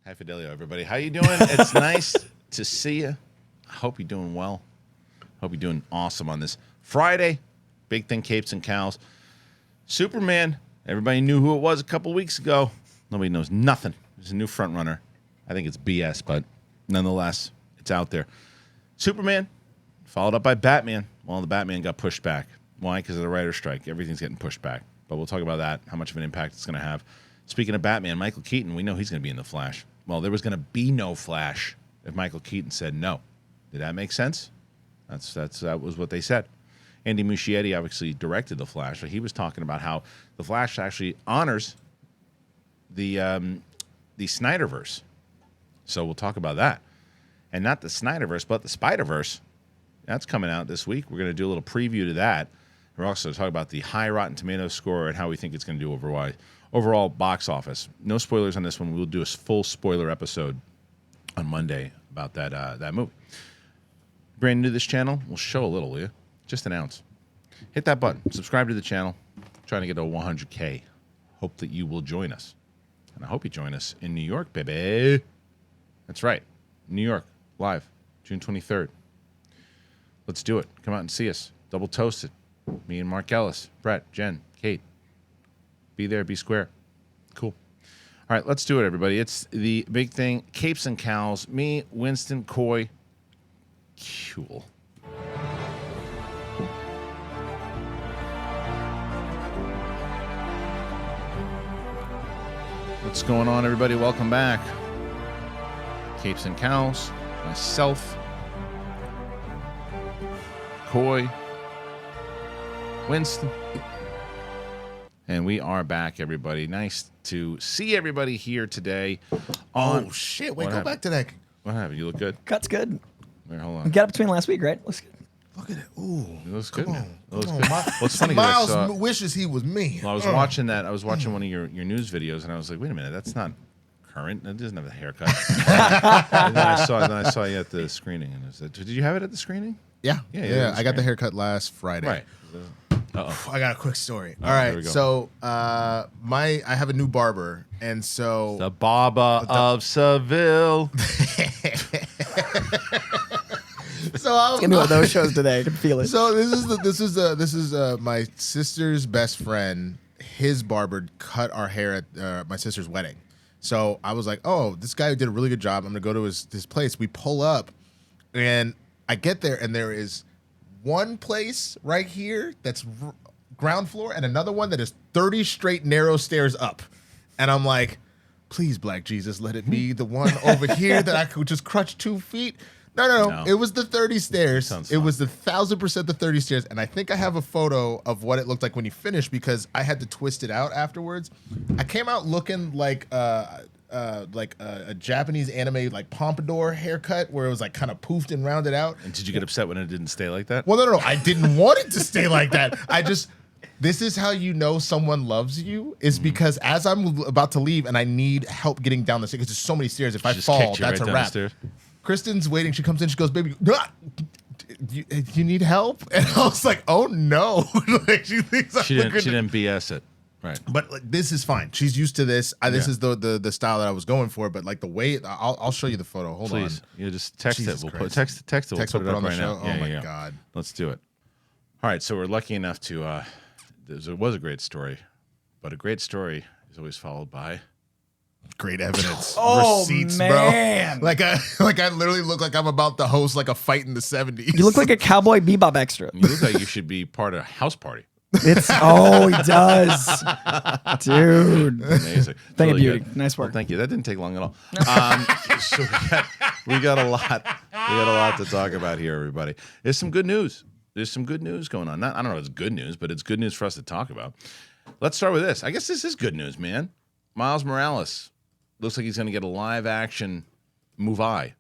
Hi, Fidelio, everybody. How you doing? It's nice to see you. I hope you're doing well. Hope you're doing awesome on this Friday. Big thing, capes and cows. Superman. Everybody knew who it was a couple weeks ago. Nobody knows nothing. There's a new front runner. I think it's BS, but nonetheless, it's out there. Superman, followed up by Batman. Well, the Batman got pushed back. Why? Because of the writer's strike. Everything's getting pushed back. But we'll talk about that, how much of an impact it's going to have. Speaking of Batman, Michael Keaton, we know he's going to be in the Flash. Well, there was going to be no Flash if Michael Keaton said no. Did that make sense? That was what they said. Andy Muschietti obviously directed the Flash, so he was talking about how the Flash actually honors the Snyderverse. So we'll talk about that. And not the Snyderverse, but the Spiderverse. That's coming out this week. We're going to do a little preview to that. We're also talking about the high Rotten Tomatoes score and how we think it's going to do overall box office. No spoilers on this one. We'll do a full spoiler episode on Monday about that movie. Brand new to this channel, we'll show a little, will you? Just an ounce. Hit that button. Subscribe to the channel. Trying to get to 100K. Hope that you will join us. And I hope you join us in New York, baby. That's right. New York, live, June 23rd. Let's do it. Come out and see us. Double toasted. Me and Mark Ellis, Brett, Jen, Kate. Be there, be square. Cool. All right, let's do it, everybody. It's the big thing. Capes and Cowls. Me, Winston, Coy. Cool. What's going on, everybody? Welcome back. Capes and Cowls. Myself. Coy. Winston. And we are back, everybody. Nice to see everybody here today. Oh, shit. Wait, go back to that. What happened? You look good? Cut's good. Wait, hold on. We got up between last week, right? Looks good. Look at it. Ooh. It looks good. Come on. It looks Come good. on. Well, it's funny 'cause Miles wishes he was me. Well, I was watching that. I was watching one of your news videos, and I was like, wait a minute, that's not current. It doesn't have a haircut. And then I saw you at the screening, and I said, did you have it at the screening? Yeah. Yeah, I got the haircut last Friday. Right. I got a quick story. All here we right. go. So I have a new barber, and so The Baba of Seville. so I It's gonna be one of those shows today. I can feel it. So this is my sister's best friend. His barber cut our hair at my sister's wedding. So I was like, oh, this guy did a really good job. I'm gonna go to his place. We pull up, and I get there, and there is one place right here that's ground floor, and another one that is 30 straight narrow stairs up. And I'm like, please, Black Jesus, let it be the one over here that I could just crutch 2 feet. No. It was the 30 stairs. It was the 1,000% the 30 stairs. And I think I have a photo of what it looked like when he finished because I had to twist it out afterwards. I came out looking like a Japanese anime like pompadour haircut where it was like kind of poofed and rounded out. And did you get upset when it didn't stay like that? Well, no. I didn't want it to stay like that. This is how you know someone loves you is because as I'm about to leave and I need help getting down the stairs, because there's so many stairs. If I fall, that's a wrap. Kristen's waiting. She comes in. She goes, baby, you need help? And I was like, oh, no. Like she didn't BS it. Right. But like, this is fine. She's used to this. This is the style that I was going for. But like the way, I'll show you the photo. Hold on. You just text Jesus it. We'll Christ. text it. We'll put it up right now. Oh, my God. Let's do it. All right. So we're lucky enough to, it was a great story. But a great story is always followed by great evidence. Oh, receipts, man. bro. Like I literally look like I'm about to host like a fight in the 70s. You look like a Cowboy Bebop extra. You look like you should be part of a house party. He does. Dude. Amazing. Thank Really you, Beauty. good. Nice work. Well, thank you. That didn't take long at all. So we got a lot to talk about here, everybody. There's some good news. There's some good news going on. I don't know if it's good news, but it's good news for us to talk about. Let's start with this. I guess this is good news, man. Miles Morales looks like he's going to get a live-action movie.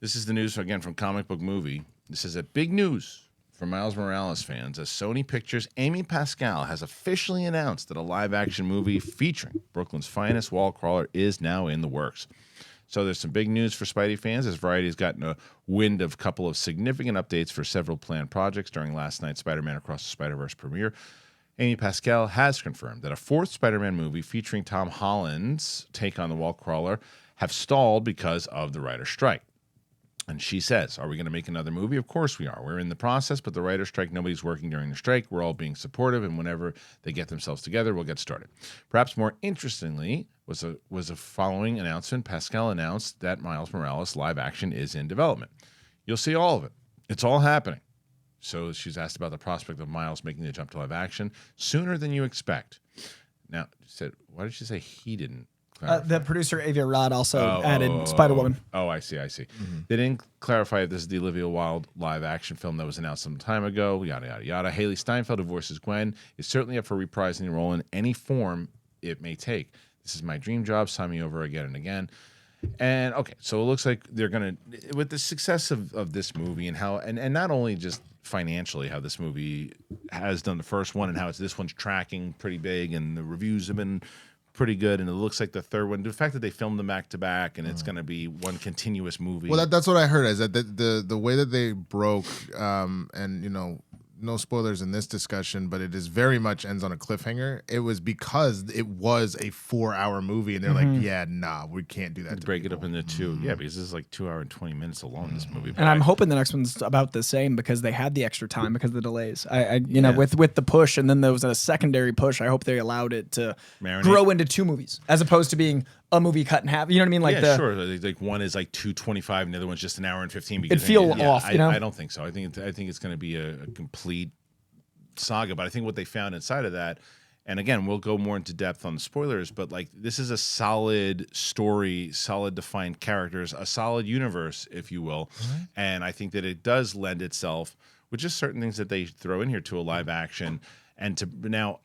This is the news, again, from Comic Book Movie. This is a big news for Miles Morales fans as Sony Pictures' Amy Pascal has officially announced that a live-action movie featuring Brooklyn's finest wall crawler is now in the works. So there's some big news for Spidey fans as Variety has gotten a wind of a couple of significant updates for several planned projects during last night's Spider-Man Across the Spider-Verse premiere. Amy Pascal has confirmed that a fourth Spider-Man movie featuring Tom Holland's take on the wall crawler have stalled because of the writer's strike. And she says, are we going to make another movie? Of course we are. We're in the process, but the writer's strike, nobody's working during the strike. We're all being supportive, and whenever they get themselves together, we'll get started. Perhaps more interestingly was a following announcement. Pascal announced that Miles Morales live action is in development. You'll see all of it. It's all happening. So she's asked about the prospect of Miles making the jump to live action sooner than you expect. Now, why did she say he didn't? The producer Avia Rod also added Spider-Woman. Oh, I see. Mm-hmm. They didn't clarify if this is the Olivia Wilde live action film that was announced some time ago, yada, yada, yada. Haley Steinfeld, who voices Gwen, is certainly up for reprising the role in any form it may take. This is my dream job. Sign me over again and again. And, okay, so it looks like they're going to, with the success of this movie and how, and not only just financially how this movie has done the first one and how this one's tracking pretty big and the reviews have been pretty good, and it looks like the third one, the fact that they filmed them back to back and it's going to be one continuous movie. Well, that's what I heard, is that the way that they broke, and you know, no spoilers in this discussion, but it is very much ends on a cliffhanger. It was because it was a 4-hour movie, and they're like, yeah, nah, we can't do that. Break it up into two. Yeah, because this is like 2 hours and 20 minutes alone, this movie. And I'm hoping the next one's about the same because they had the extra time because of the delays. You know, with the push, and then there was a secondary push. I hope they allowed it to grow into 2 movies as opposed to being a movie cut in half. You know what I mean? Like sure. Like one is like 2:25, and the other one's just an hour and 15. Because it'd feel off. You know? I don't think so. I think it's going to be a complete saga. But I think what they found inside of that, and again, we'll go more into depth on the spoilers. But like, this is a solid story, solid defined characters, a solid universe, if you will. Mm-hmm. And I think that it does lend itself with just certain things that they throw in here to a live action. And to now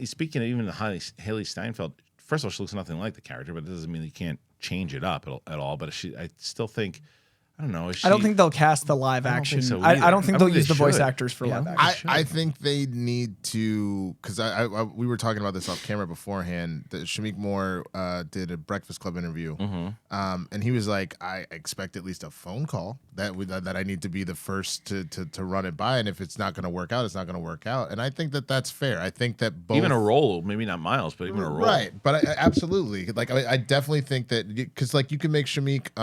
speaking of even the Haley Steinfeld. First of all, she looks nothing like the character, but it doesn't mean you can't change it up at all. But I still think, I don't know. I don't think they'll cast the live action. I don't think they'll use the voice actors for live action. I think they need to, because we were talking about this off camera beforehand. That Shamik Moore did a Breakfast Club interview, and he was like, I expect at least a phone call that I need to be the first to run it by, and if it's not going to work out, it's not going to work out. And I think that that's fair. I think that both, even a role, maybe not Miles, but even a role, right? But absolutely, like I definitely think that, because like you can make Shamik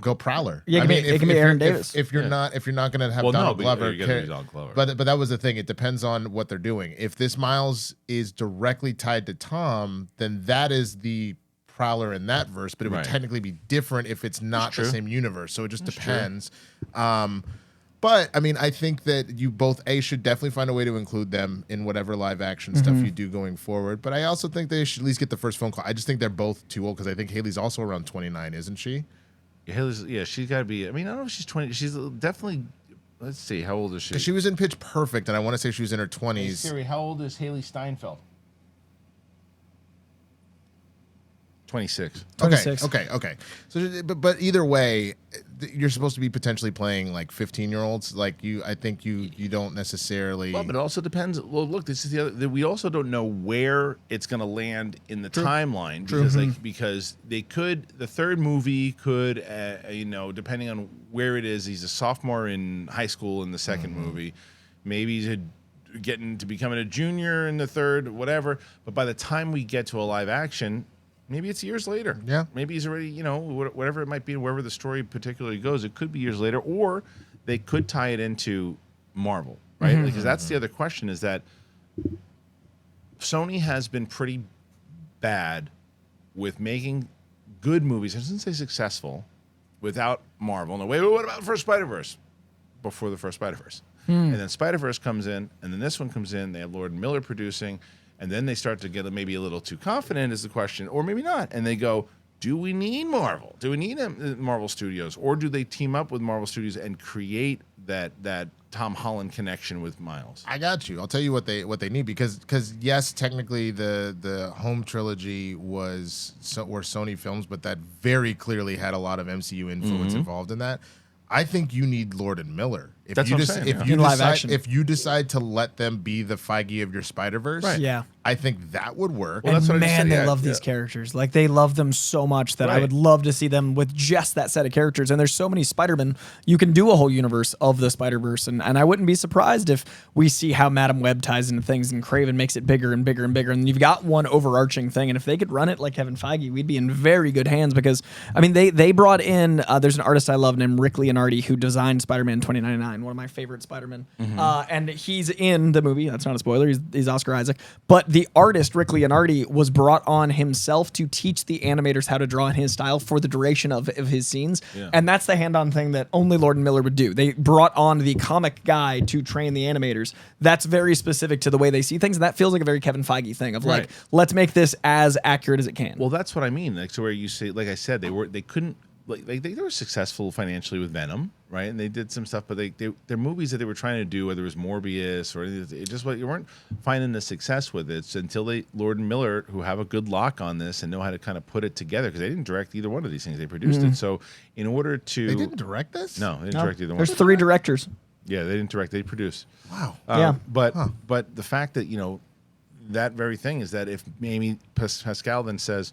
go Prowler. Yeah, it can be Aaron Davis. If you're not going to have Donald Glover, Glover. But that was the thing. It depends on what they're doing. If this Miles is directly tied to Tom, then that is the Prowler in that verse. But it would technically be different if it's not the same universe. So it just depends. But I mean, I think that you both should definitely find a way to include them in whatever live action stuff you do going forward. But I also think they should at least get the first phone call. I just think they're both too old, because I think Haley's also around 29, isn't she? She's got to be. I mean, I don't know if she's 20. She's definitely. Let's see, how old is she? She was in Pitch Perfect, and I want to say she was in her 20s. Hey Siri, how old is Haley Steinfeld? 26. Okay. So, but either way, you're supposed to be potentially playing like 15-year-olds. Like I think you don't necessarily. Well, but it also depends. Well, look, this is the other. We also don't know where it's going to land in the timeline, because they could. The third movie could, depending on where it is. He's a sophomore in high school in the second movie. Maybe he's getting to becoming a junior in the third, whatever. But by the time we get to a live action, maybe it's years later. Yeah. Maybe he's already, whatever it might be, wherever the story particularly goes, it could be years later, or they could tie it into Marvel, right? Because that's the other question, is that Sony has been pretty bad with making good movies. I shouldn't say successful without Marvel. No, wait, what about the first Spider-Verse? Before the first Spider-Verse. And then Spider-Verse comes in, and then this one comes in. They have Lord Miller producing. And then they start to get maybe a little too confident, is the question, or maybe not. And they go, do we need Marvel? Do we need Marvel Studios? Or do they team up with Marvel Studios and create that Tom Holland connection with Miles? I got you. I'll tell you what they need, because yes, technically the home trilogy were Sony films, but that very clearly had a lot of MCU influence involved in that. I think you need Lord and Miller That's what I'm saying, if In live action. if you decide to let them be the Feige of your Spider-Verse, Right. Yeah. I think that would work. Well, that's what I just Man, said, they yeah, love these characters. Like they love them so much that I Right. would love to see them with just that set of characters. And there's so many Spider-Man. You can do a whole universe of the Spider-Verse. And I wouldn't be surprised if we see how Madam Web ties into things and Kraven makes it bigger and bigger and bigger. And you've got one overarching thing. And if they could run it like Kevin Feige, we'd be in very good hands because, I mean, they brought in, there's an artist I love named Rick Leonardi who designed Spider-Man 2099, one of my favorite Spider-Man. And he's in the movie. That's not a spoiler. He's Oscar Isaac. But the artist, Rick Leonardi, was brought on himself to teach the animators how to draw in his style for the duration of his scenes. Yeah. And that's the hand-on thing that only Lord and Miller would do. They brought on the comic guy to train the animators. That's very specific to the way they see things. And that feels like a very Kevin Feige thing of like, Right. let's make this as accurate as it can. Well, that's what I mean. Like, so where you say, like I said, they couldn't, they were successful financially with Venom, right? And they did some stuff, but they're movies that they were trying to do, whether it was Morbius or anything, it just you weren't finding the success with it. So until Lord and Miller, who have a good lock on this and know how to kind of put it together, because they didn't direct either one of these things, they produced it. So in order to, They didn't direct this? no, they didn't direct either one. There's 3 directors. Yeah, they didn't direct, they produced. Wow. Yeah. But the fact that that very thing is that if Amy Pascal then says,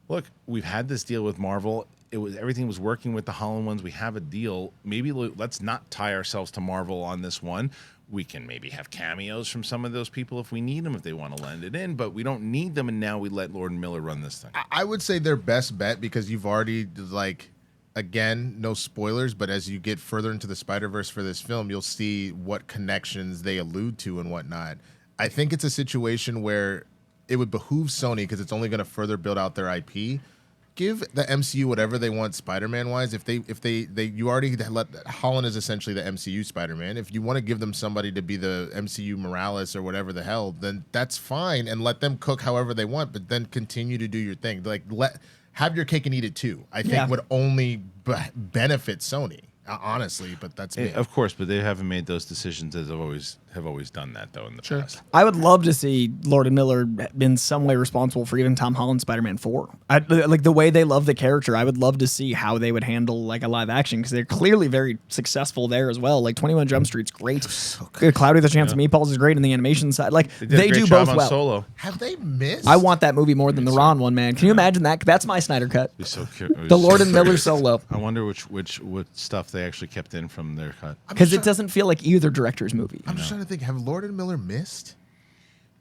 "Look, we've had this deal with Marvel. Everything was working with the Holland ones. We have a deal. Maybe let's not tie ourselves to Marvel on this one. We can maybe have cameos from some of those people if we need them, if they want to lend it in, but we don't need them. And now we let Lord and Miller run this thing." I would say their best bet, because you've already, like, again, no spoilers, but as you get further into the Spider-Verse for this film, you'll see what connections they allude to and whatnot. I think it's a situation where it would behoove Sony, because it's only going to further build out their IP. Give the MCU whatever they want Spider-Man wise. If you already let Holland is essentially the MCU Spider-Man. If you want to give them somebody to be the MCU Morales or whatever the hell, then that's fine, and let them cook however they want. But then continue to do your thing. Like have your cake and eat it too. I think would only benefit Sony, honestly. But that's me. Of course, but they haven't made those decisions as have always done that though in the past. I would love to see Lord and Miller in some way responsible for even Tom Holland's Spider-Man 4. Like the way they love the character, I would love to see how they would handle like a live action, because they're clearly very successful there as well. Like 21 Jump Street's great. Cloudy with a Chance of Meatballs is great in the animation side. Like they do both well. Solo. Have they missed? I want that movie more than the Ron one, man. Can you imagine that? That's my Snyder cut. Be so cute. The Lord and Miller solo. I wonder what stuff they actually kept in from their cut. Because it doesn't feel like either director's movie. I'm just trying to think. Have Lord and Miller missed?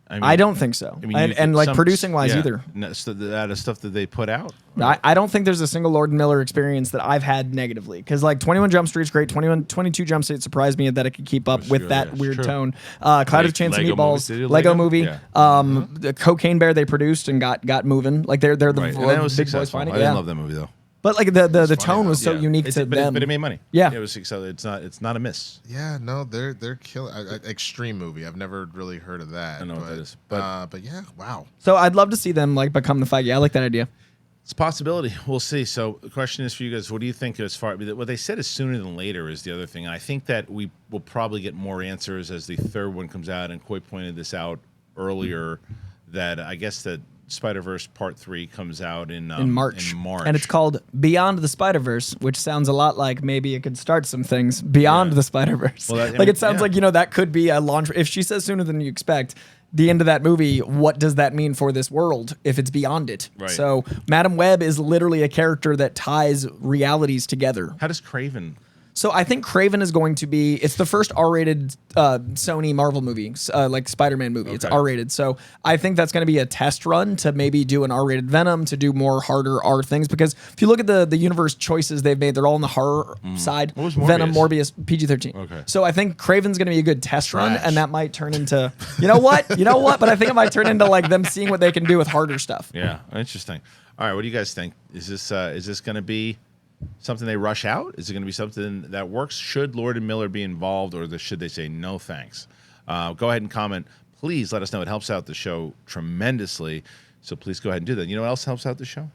I don't think so. I mean, and like producing wise either. So that is stuff that they put out. I don't think there's a single Lord and Miller experience that I've had negatively, because like 21 Jump Street's great. 22 Jump Street surprised me that it could keep up with that weird tone. Cloud of Chance of Meatballs, Lego movie, the Cocaine Bear they produced and got moving. Like they're the Right. And that was big boys successful. finding. I didn't love that movie though. But like the tone was so unique to them. But it made money. Yeah. It was successful. It's not a miss. Yeah, no, they're killing. Extreme movie. I've never really heard of that. I know what that is. But yeah, wow. So I'd love to see them like become the Feige. I like that idea. It's a possibility. We'll see. So the question is for you guys, what do you think as far what they said is sooner than later is the other thing. And I think that we will probably get more answers as the third one comes out, and Coy pointed this out earlier, that I guess that Spider-Verse Part 3 comes out in March. In March. And it's called Beyond the Spider-Verse, which sounds a lot like maybe it could start some things beyond the Spider-Verse. Well, it sounds like, that could be a launch. If she says sooner than you expect, the end of that movie, what does that mean for this world if it's beyond it? Right. So Madam Web is literally a character that ties realities together. How does Kraven? So I think Kraven is going to be, it's the first R-rated Sony Marvel movie, like Spider-Man movie. Okay. It's R-rated. So I think that's going to be a test run to maybe do an R-rated Venom, to do more harder R things. Because if you look at the universe choices they've made, they're all on the horror side. What was Morbius? Venom, Morbius, PG-13. Okay. So I think Kraven's going to be a good test run, and that might turn into, you know what? But I think it might turn into like them seeing what they can do with harder stuff. Yeah, interesting. All right, what do you guys think? Is this going to be something they rush out? Is it going to be something that works? Should Lord and Miller be involved, or should they say no thanks? Go ahead and comment. Please let us know. It helps out the show tremendously. So please go ahead and do that. You know what else helps out the show?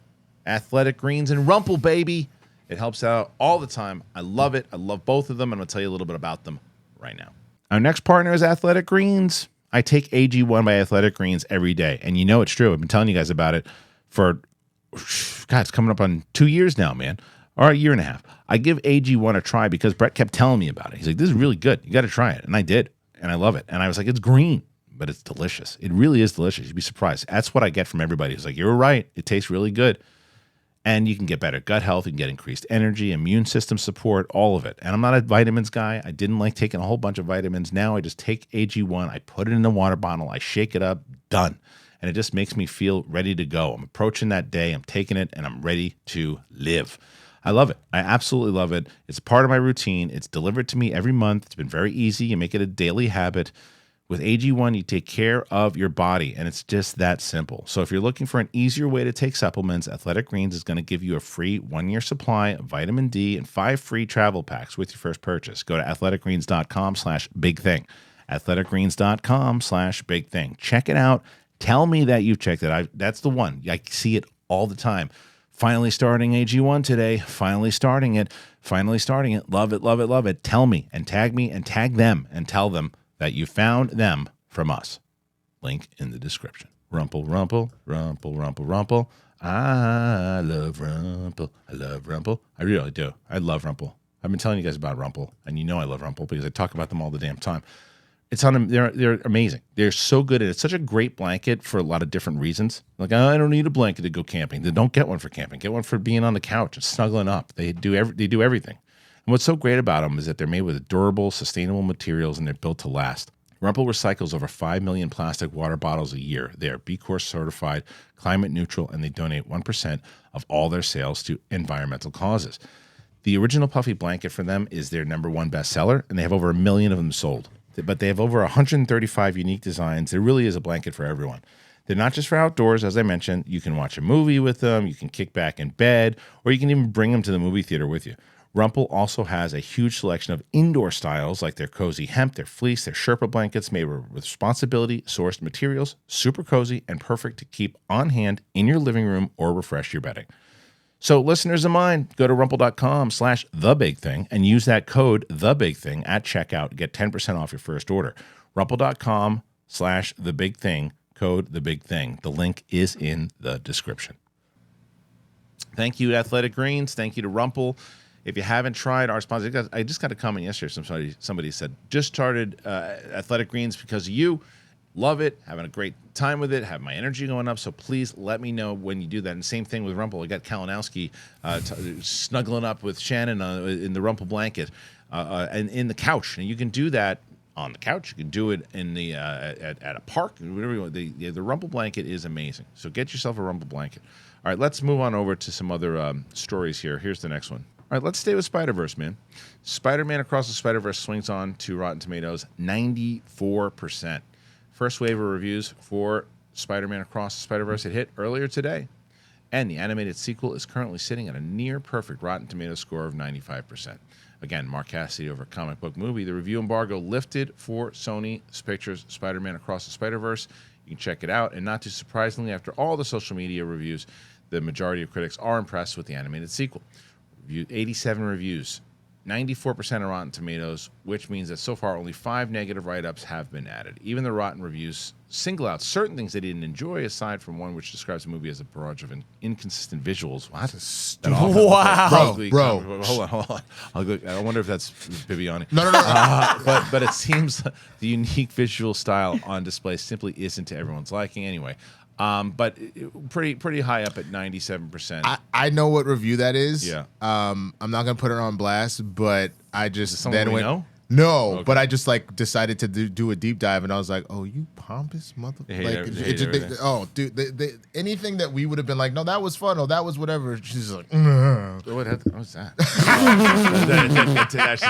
Athletic Greens and Rumpl, baby. It helps out all the time. I love it. I love both of them. I'm going to tell you a little bit about them right now. Our next partner is Athletic Greens. I take AG1 by Athletic Greens every day. And you know it's true. I've been telling you guys about it for, God, it's coming up on 2 years now, man. or a year and a half. I give AG1 a try because Brett kept telling me about it. He's like, this is really good. You got to try it. And I did. And I love it. And I was like, it's green, but it's delicious. It really is delicious. You'd be surprised. That's what I get from everybody. It's like, you're right. It tastes really good. And you can get better gut health. You can get increased energy, immune system support, all of it. And I'm not a vitamins guy. I didn't like taking a whole bunch of vitamins. Now I just take AG1. I put it in a water bottle. I shake it up. Done. And it just makes me feel ready to go. I'm approaching that day. I'm taking it, and I'm ready to live. I love it. I absolutely love it. It's part of my routine. It's delivered to me every month. It's been very easy. You make it a daily habit. With AG1, you take care of your body, and it's just that simple. So if you're looking for an easier way to take supplements, Athletic Greens is going to give you a free 1-year supply of vitamin D and 5 free travel packs with your first purchase. Go to athleticgreens.com/bigthing. athleticgreens.com/bigthing. Check it out. Tell me that you've checked it. That's the one. I see it all the time. Finally starting AG1 today. Finally starting it. Love it, love it, love it. Tell me and tag them and tell them that you found them from us. Link in the description. Rumpl, Rumpl, Rumpl, Rumpl, Rumpl. I love Rumpl. I love Rumpl. I really do. I love Rumpl. I've been telling you guys about Rumpl, and you know I love Rumpl because I talk about them all the damn time. It's on them. They're amazing. They're so good, and it's such a great blanket for a lot of different reasons. Like, I don't need a blanket to go camping. Then don't get one for camping. Get one for being on the couch and snuggling up. They do everything. And what's so great about them is that they're made with durable, sustainable materials, and they're built to last. Rumpl recycles over 5 million plastic water bottles a year. They are B Corp certified, climate neutral, and they donate 1% of all their sales to environmental causes. The original puffy blanket for them is their #1 bestseller, and they have over 1 million of them sold. But they have over 135 unique designs. There really is a blanket for everyone. They're not just for outdoors, as I mentioned. You can watch a movie with them, you can kick back in bed, or you can even bring them to the movie theater with you. Rumpl also has a huge selection of indoor styles like their cozy hemp, their fleece, their Sherpa blankets made with responsibility sourced materials, super cozy and perfect to keep on hand in your living room or refresh your bedding. So listeners of mine, go to rumpl.com/thebigthing and use that code thebigthing at checkout. Get 10% off your first order. rumpl.com/thebigthing, code thebigthing. The link is in the description. Thank you to Athletic Greens. Thank you to Rumpl. If you haven't tried our sponsor, I just got a comment yesterday. Somebody said, just started Athletic Greens because of you. Love it. Having a great time with it. Have my energy going up. So please let me know when you do that. And same thing with Rumpl. I got Kalinowski snuggling up with Shannon in the Rumpl blanket and in the couch. And you can do that on the couch. You can do it in the at a park. Whatever you want. The Rumpl blanket is amazing. So get yourself a Rumpl blanket. All right, let's move on over to some other stories here. Here's the next one. All right, let's stay with Spider-Verse, man. Spider-Man Across the Spider-Verse swings on to Rotten Tomatoes, 94%. First wave of reviews for Spider-Man Across the Spider-Verse. It hit earlier today, and the animated sequel is currently sitting at a near-perfect Rotten Tomatoes score of 95%. Again, Mark Cassidy over Comic Book Movie. The review embargo lifted for Sony Pictures' Spider-Man Across the Spider-Verse. You can check it out, and not too surprisingly, after all the social media reviews, the majority of critics are impressed with the animated sequel. 87 reviews, 94% of Rotten Tomatoes, which means that so far only 5 negative write-ups have been added. Even the Rotten reviews single out certain things they didn't enjoy, aside from one which describes the movie as a barrage of inconsistent visuals. What? Wow. Bro. Hold on. I wonder if that's Bibiani. No. But it seems the unique visual style on display simply isn't to everyone's liking anyway. But pretty high up at 97%. I know what review that is. Yeah. I'm not gonna put it on blast, but I just then we know. No, Okay. but I just decided to do a deep dive, and I was like, "Oh, you pompous mother!" Dude, anything that we would have been like, "No, that was fun," or "That was whatever." She's like, What was that?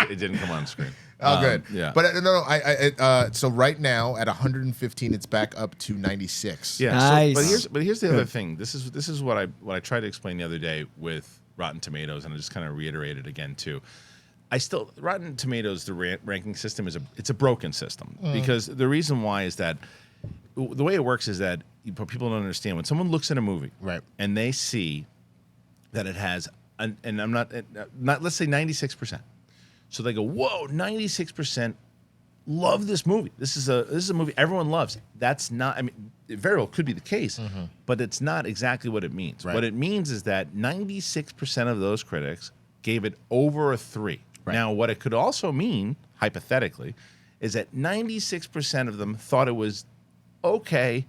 It didn't come on screen. "Oh, good." Yeah. But so right now at 115, it's back up to 96. Yeah. Nice. But here's the other thing. This is what I tried to explain the other day with Rotten Tomatoes, and I just kind of reiterated again too. Rotten Tomatoes, the ranking system it's a broken system because the reason why is that the way it works is that people don't understand when someone looks at a movie, Right. and they see that it has, and I'm not let's say 96%. So they go, whoa, 96% love this movie. This is a movie everyone loves. That's not. I mean, it very well could be the case, but it's not exactly what it means. Right. What it means is that 96% of those critics gave it over a 3. Right. Now, what it could also mean, hypothetically, is that 96% of them thought it was okay,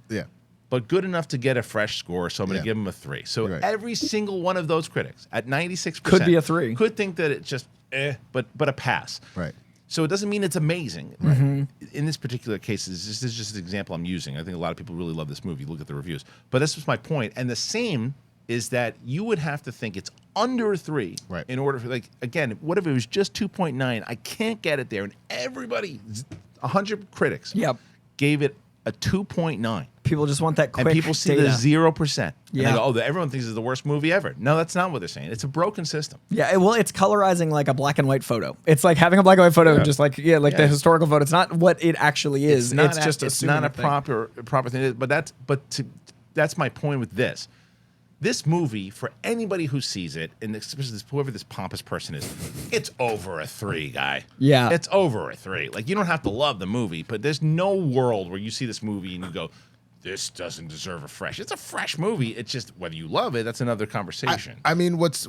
but good enough to get a fresh score, so I'm going to give them a 3. So every single one of those critics at 96% could be a 3. Could think that it's just but a pass. Right. So it doesn't mean it's amazing. Right? In this particular case, this is just an example I'm using. I think a lot of people really love this movie. Look at the reviews. But this was my point. And the same is that you would have to think it's under a 3 in order for, like, again, what if it was just 2.9? I can't get it there. And everybody, 100 critics gave it a 2.9. People just want that quick and people see data. the 0%. Yeah. And they go, everyone thinks it's the worst movie ever. No, that's not what they're saying. It's a broken system. Yeah, well, it's colorizing like a black and white photo. It's like having a black and white photo, just like the historical photo. It's not what it actually is. It's not a proper thing. But that's my point with this. This movie, for anybody who sees it, and especially whoever this pompous person is, it's over a 3, guy. Yeah. It's over a 3. Like, you don't have to love the movie, but there's no world where you see this movie and you go, this doesn't deserve a fresh. It's a fresh movie. It's just whether you love it, that's another conversation. I mean, what's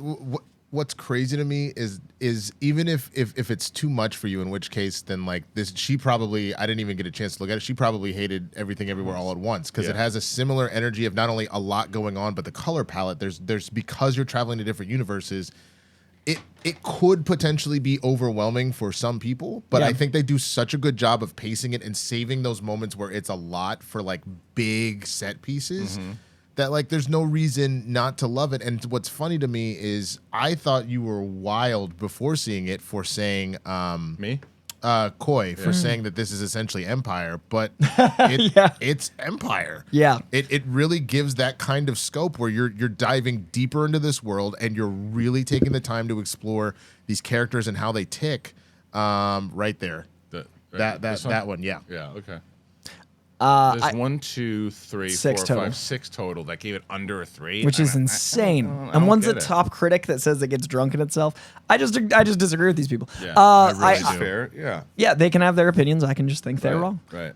crazy to me is even if it's too much for you, in which case then like this, I didn't even get a chance to look at it. She probably hated Everything Everywhere All at Once because it has a similar energy of not only a lot going on, but the color palette. There's because you're traveling to different universes. It could potentially be overwhelming for some people, but I think they do such a good job of pacing it and saving those moments where it's a lot for like big set pieces. That like there's no reason not to love it. And what's funny to me is I thought you were wild before seeing it for saying Me? Coy for saying that this is essentially Empire, but it's Empire. Yeah. It really gives that kind of scope where you're diving deeper into this world and you're really taking the time to explore these characters and how they tick right there. That one, yeah. Yeah, okay. There's 1, 2, 3, 6 4, total. 5, 6 total that gave it under a 3, which is insane. And one's a top critic that says it gets drunk in itself. I just disagree with these people. Yeah, I really do. Fair. Yeah. Yeah, they can have their opinions. I can just think they're wrong. Right.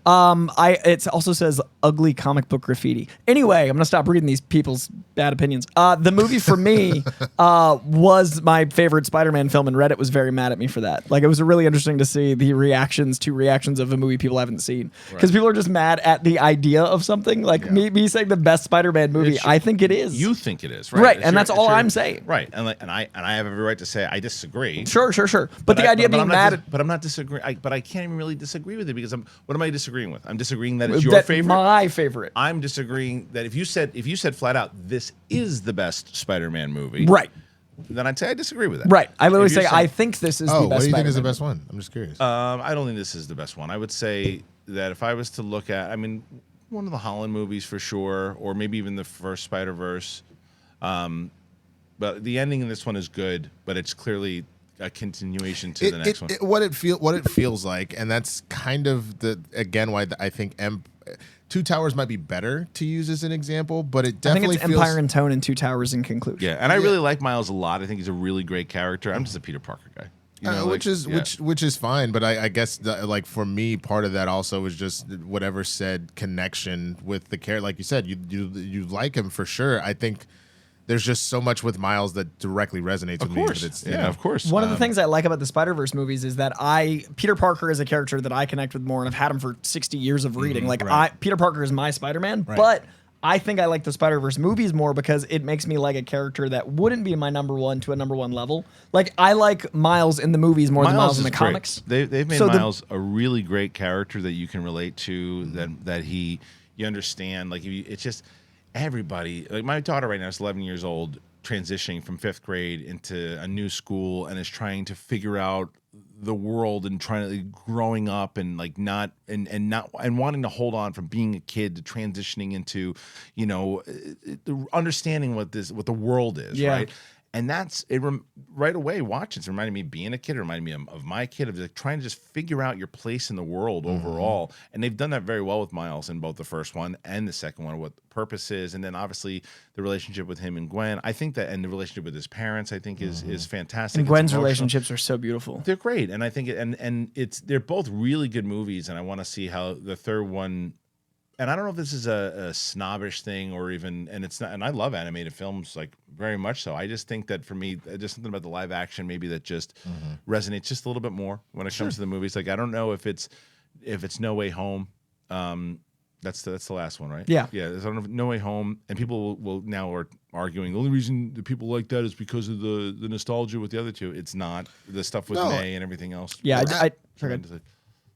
It also says ugly comic book graffiti. Anyway, I'm gonna stop reading these people's bad opinions. The movie for me was my favorite Spider-Man film, and Reddit was very mad at me for that. Like, it was really interesting to see the reactions of a movie people haven't seen, because people are just mad at the idea of something. Like me saying the best Spider-Man movie, I think it is. You think it is, right? Right, and that's all I'm saying. Right, and I have every right to say I disagree. Sure. But the idea of being mad, but I'm not disagreeing. But I can't even really disagree with it because what am I disagreeing with? I'm disagreeing that it's your favorite. My favorite. I'm disagreeing that if you said flat out this is the best Spider-Man movie, right? Then I'd say I disagree with that. Right. I literally say I think this is the best. What do you think is the Spider-Man best one? I'm just curious. I don't think this is the best one. I would say that if I was to look at, I mean, one of the Holland movies for sure, or maybe even the first Spider-Verse. But the ending in this one is good, but it's clearly a continuation to the next one. What it feels like, and that's kind of why I think Two Towers might be better to use as an example, but it definitely feels Empire in tone and Two Towers in conclusion. Yeah, and I really like Miles a lot. I think he's a really great character. I'm just a Peter Parker guy. You know, which is fine, but I guess like for me, part of that also was just whatever said connection with the character. Like you said, you like him for sure. I think there's just so much with Miles that directly resonates with me. But it's, of course. One of the things I like about the Spider-Verse movies is that Peter Parker is a character that I connect with more, and I've had him for 60 years of reading. Peter Parker is my Spider-Man, but I think I like the Spider-Verse movies more because it makes me like a character that wouldn't be my number one to a number one level. Like, I like Miles in the movies more than Miles in the comics. They've made Miles a really great character that you can relate to, that you understand. Like, it's just everybody. Like, my daughter right now is 11 years old, transitioning from 5th grade into a new school, and is trying to figure out the world and growing up and like not wanting to hold on from being a kid to transitioning into, understanding what the world is, right? And that's it. Right away, watching it's reminding me of being a kid. It reminded me of my kid, of like trying to just figure out your place in the world overall. And they've done that very well with Miles in both the first one and the second one, what the purpose is, and then obviously the relationship with him and Gwen. I think that, and the relationship with his parents, I think is fantastic. And Gwen's relationships are so beautiful. They're great, and I think they're both really good movies. And I want to see how the third one. And I don't know if this is a snobbish thing or even, and it's not, and I love animated films like very much so. I just think that for me, just something about the live action maybe that just resonates just a little bit more when it comes to the movies. Like I don't know if it's No Way Home. That's the last one, right? Yeah. Yeah. I don't know if No Way Home, and people will now are arguing the only reason that people like that is because of the nostalgia with the other two. It's not the stuff with May and everything else. Yeah.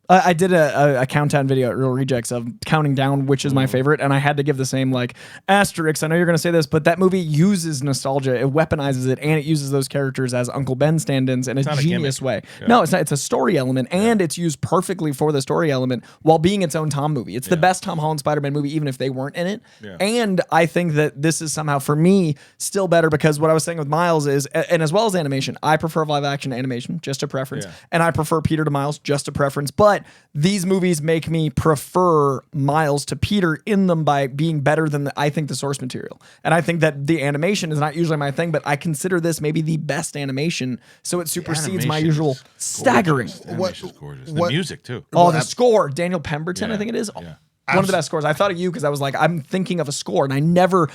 I did a countdown video at Real Rejects of counting down which is my favorite, and I had to give the same like asterisk. I know you're going to say this, but that movie uses nostalgia, it weaponizes it, and it uses those characters as Uncle Ben stand-ins in a genius way. Yeah. No, it's not. It's a story element, and it's used perfectly for the story element while being its own Tom movie. It's the best Tom Holland Spider-Man movie, even if they weren't in it. Yeah. And I think that this is somehow, for me, still better because what I was saying with Miles is, and as well as animation, I prefer live action animation, just a preference, and I prefer Peter to Miles, just a preference, but these movies make me prefer Miles to Peter in them by being better than I think the source material. And I think that the animation is not usually my thing, but I consider this maybe the best animation, so it supersedes my usual staggering. What is gorgeous. The music too. Oh, the score, Daniel Pemberton, I think it is. Yeah. One of the best scores. I thought of you because I was like, I'm thinking of a score, and I never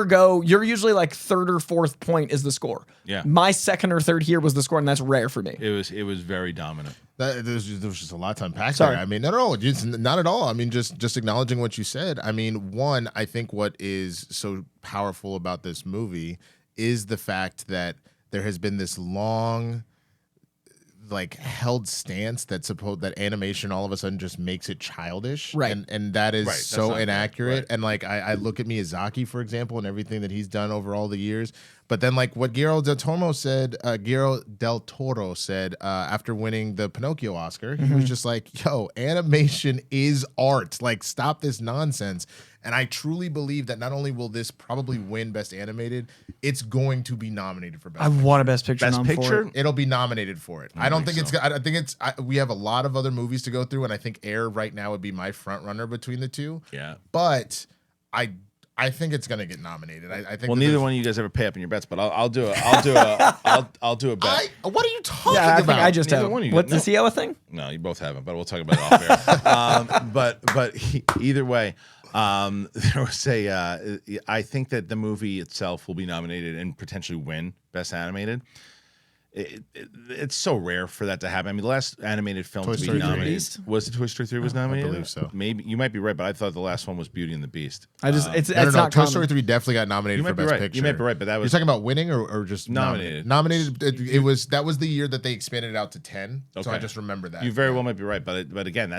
go. You're usually like third or fourth point is the score. Yeah. My second or third here was the score, and that's rare for me. It was very dominant. There was just a lot to unpack there. I mean, no, not at all. I mean, just acknowledging what you said. I mean, one, I think what is so powerful about this movie is the fact that there has been this long, like, held stance that animation all of a sudden just makes it childish, right? And that is so inaccurate. Right. And like I look at Miyazaki, for example, and everything that he's done over all the years. But then, like what Guillermo del Toro said after winning the Pinocchio Oscar, he was just like, "Yo, animation is art. Like, stop this nonsense." And I truly believe that not only will this probably win Best Animated, it's going to be nominated for Best Picture. I want a Best Picture for it. It'll be nominated for it. I don't think it's. I think it's. We have a lot of other movies to go through, and I think Air right now would be my front runner between the two. Yeah, but I think it's gonna get nominated. I think. Well, neither one of you guys ever pay up in your bets, but I'll do a I'll do a bet. What are you talking about? I think I just have. What does he have a thing? No, you both haven't, but we'll talk about it off air. But either way. There was I think that the movie itself will be nominated and potentially win Best Animated. It's so rare for that to happen. I mean, the last animated film to be nominated was Toy Story 3 was nominated. I believe so. Maybe you might be right, but I thought the last one was Beauty and the Beast. It's not Toy Story 3 definitely got nominated for Best Picture. You might be right, but that was you're talking about winning or just nominated. Nominated. That was the year that they expanded it out to 10. Okay. So I just remember that. You very well might be right, but again,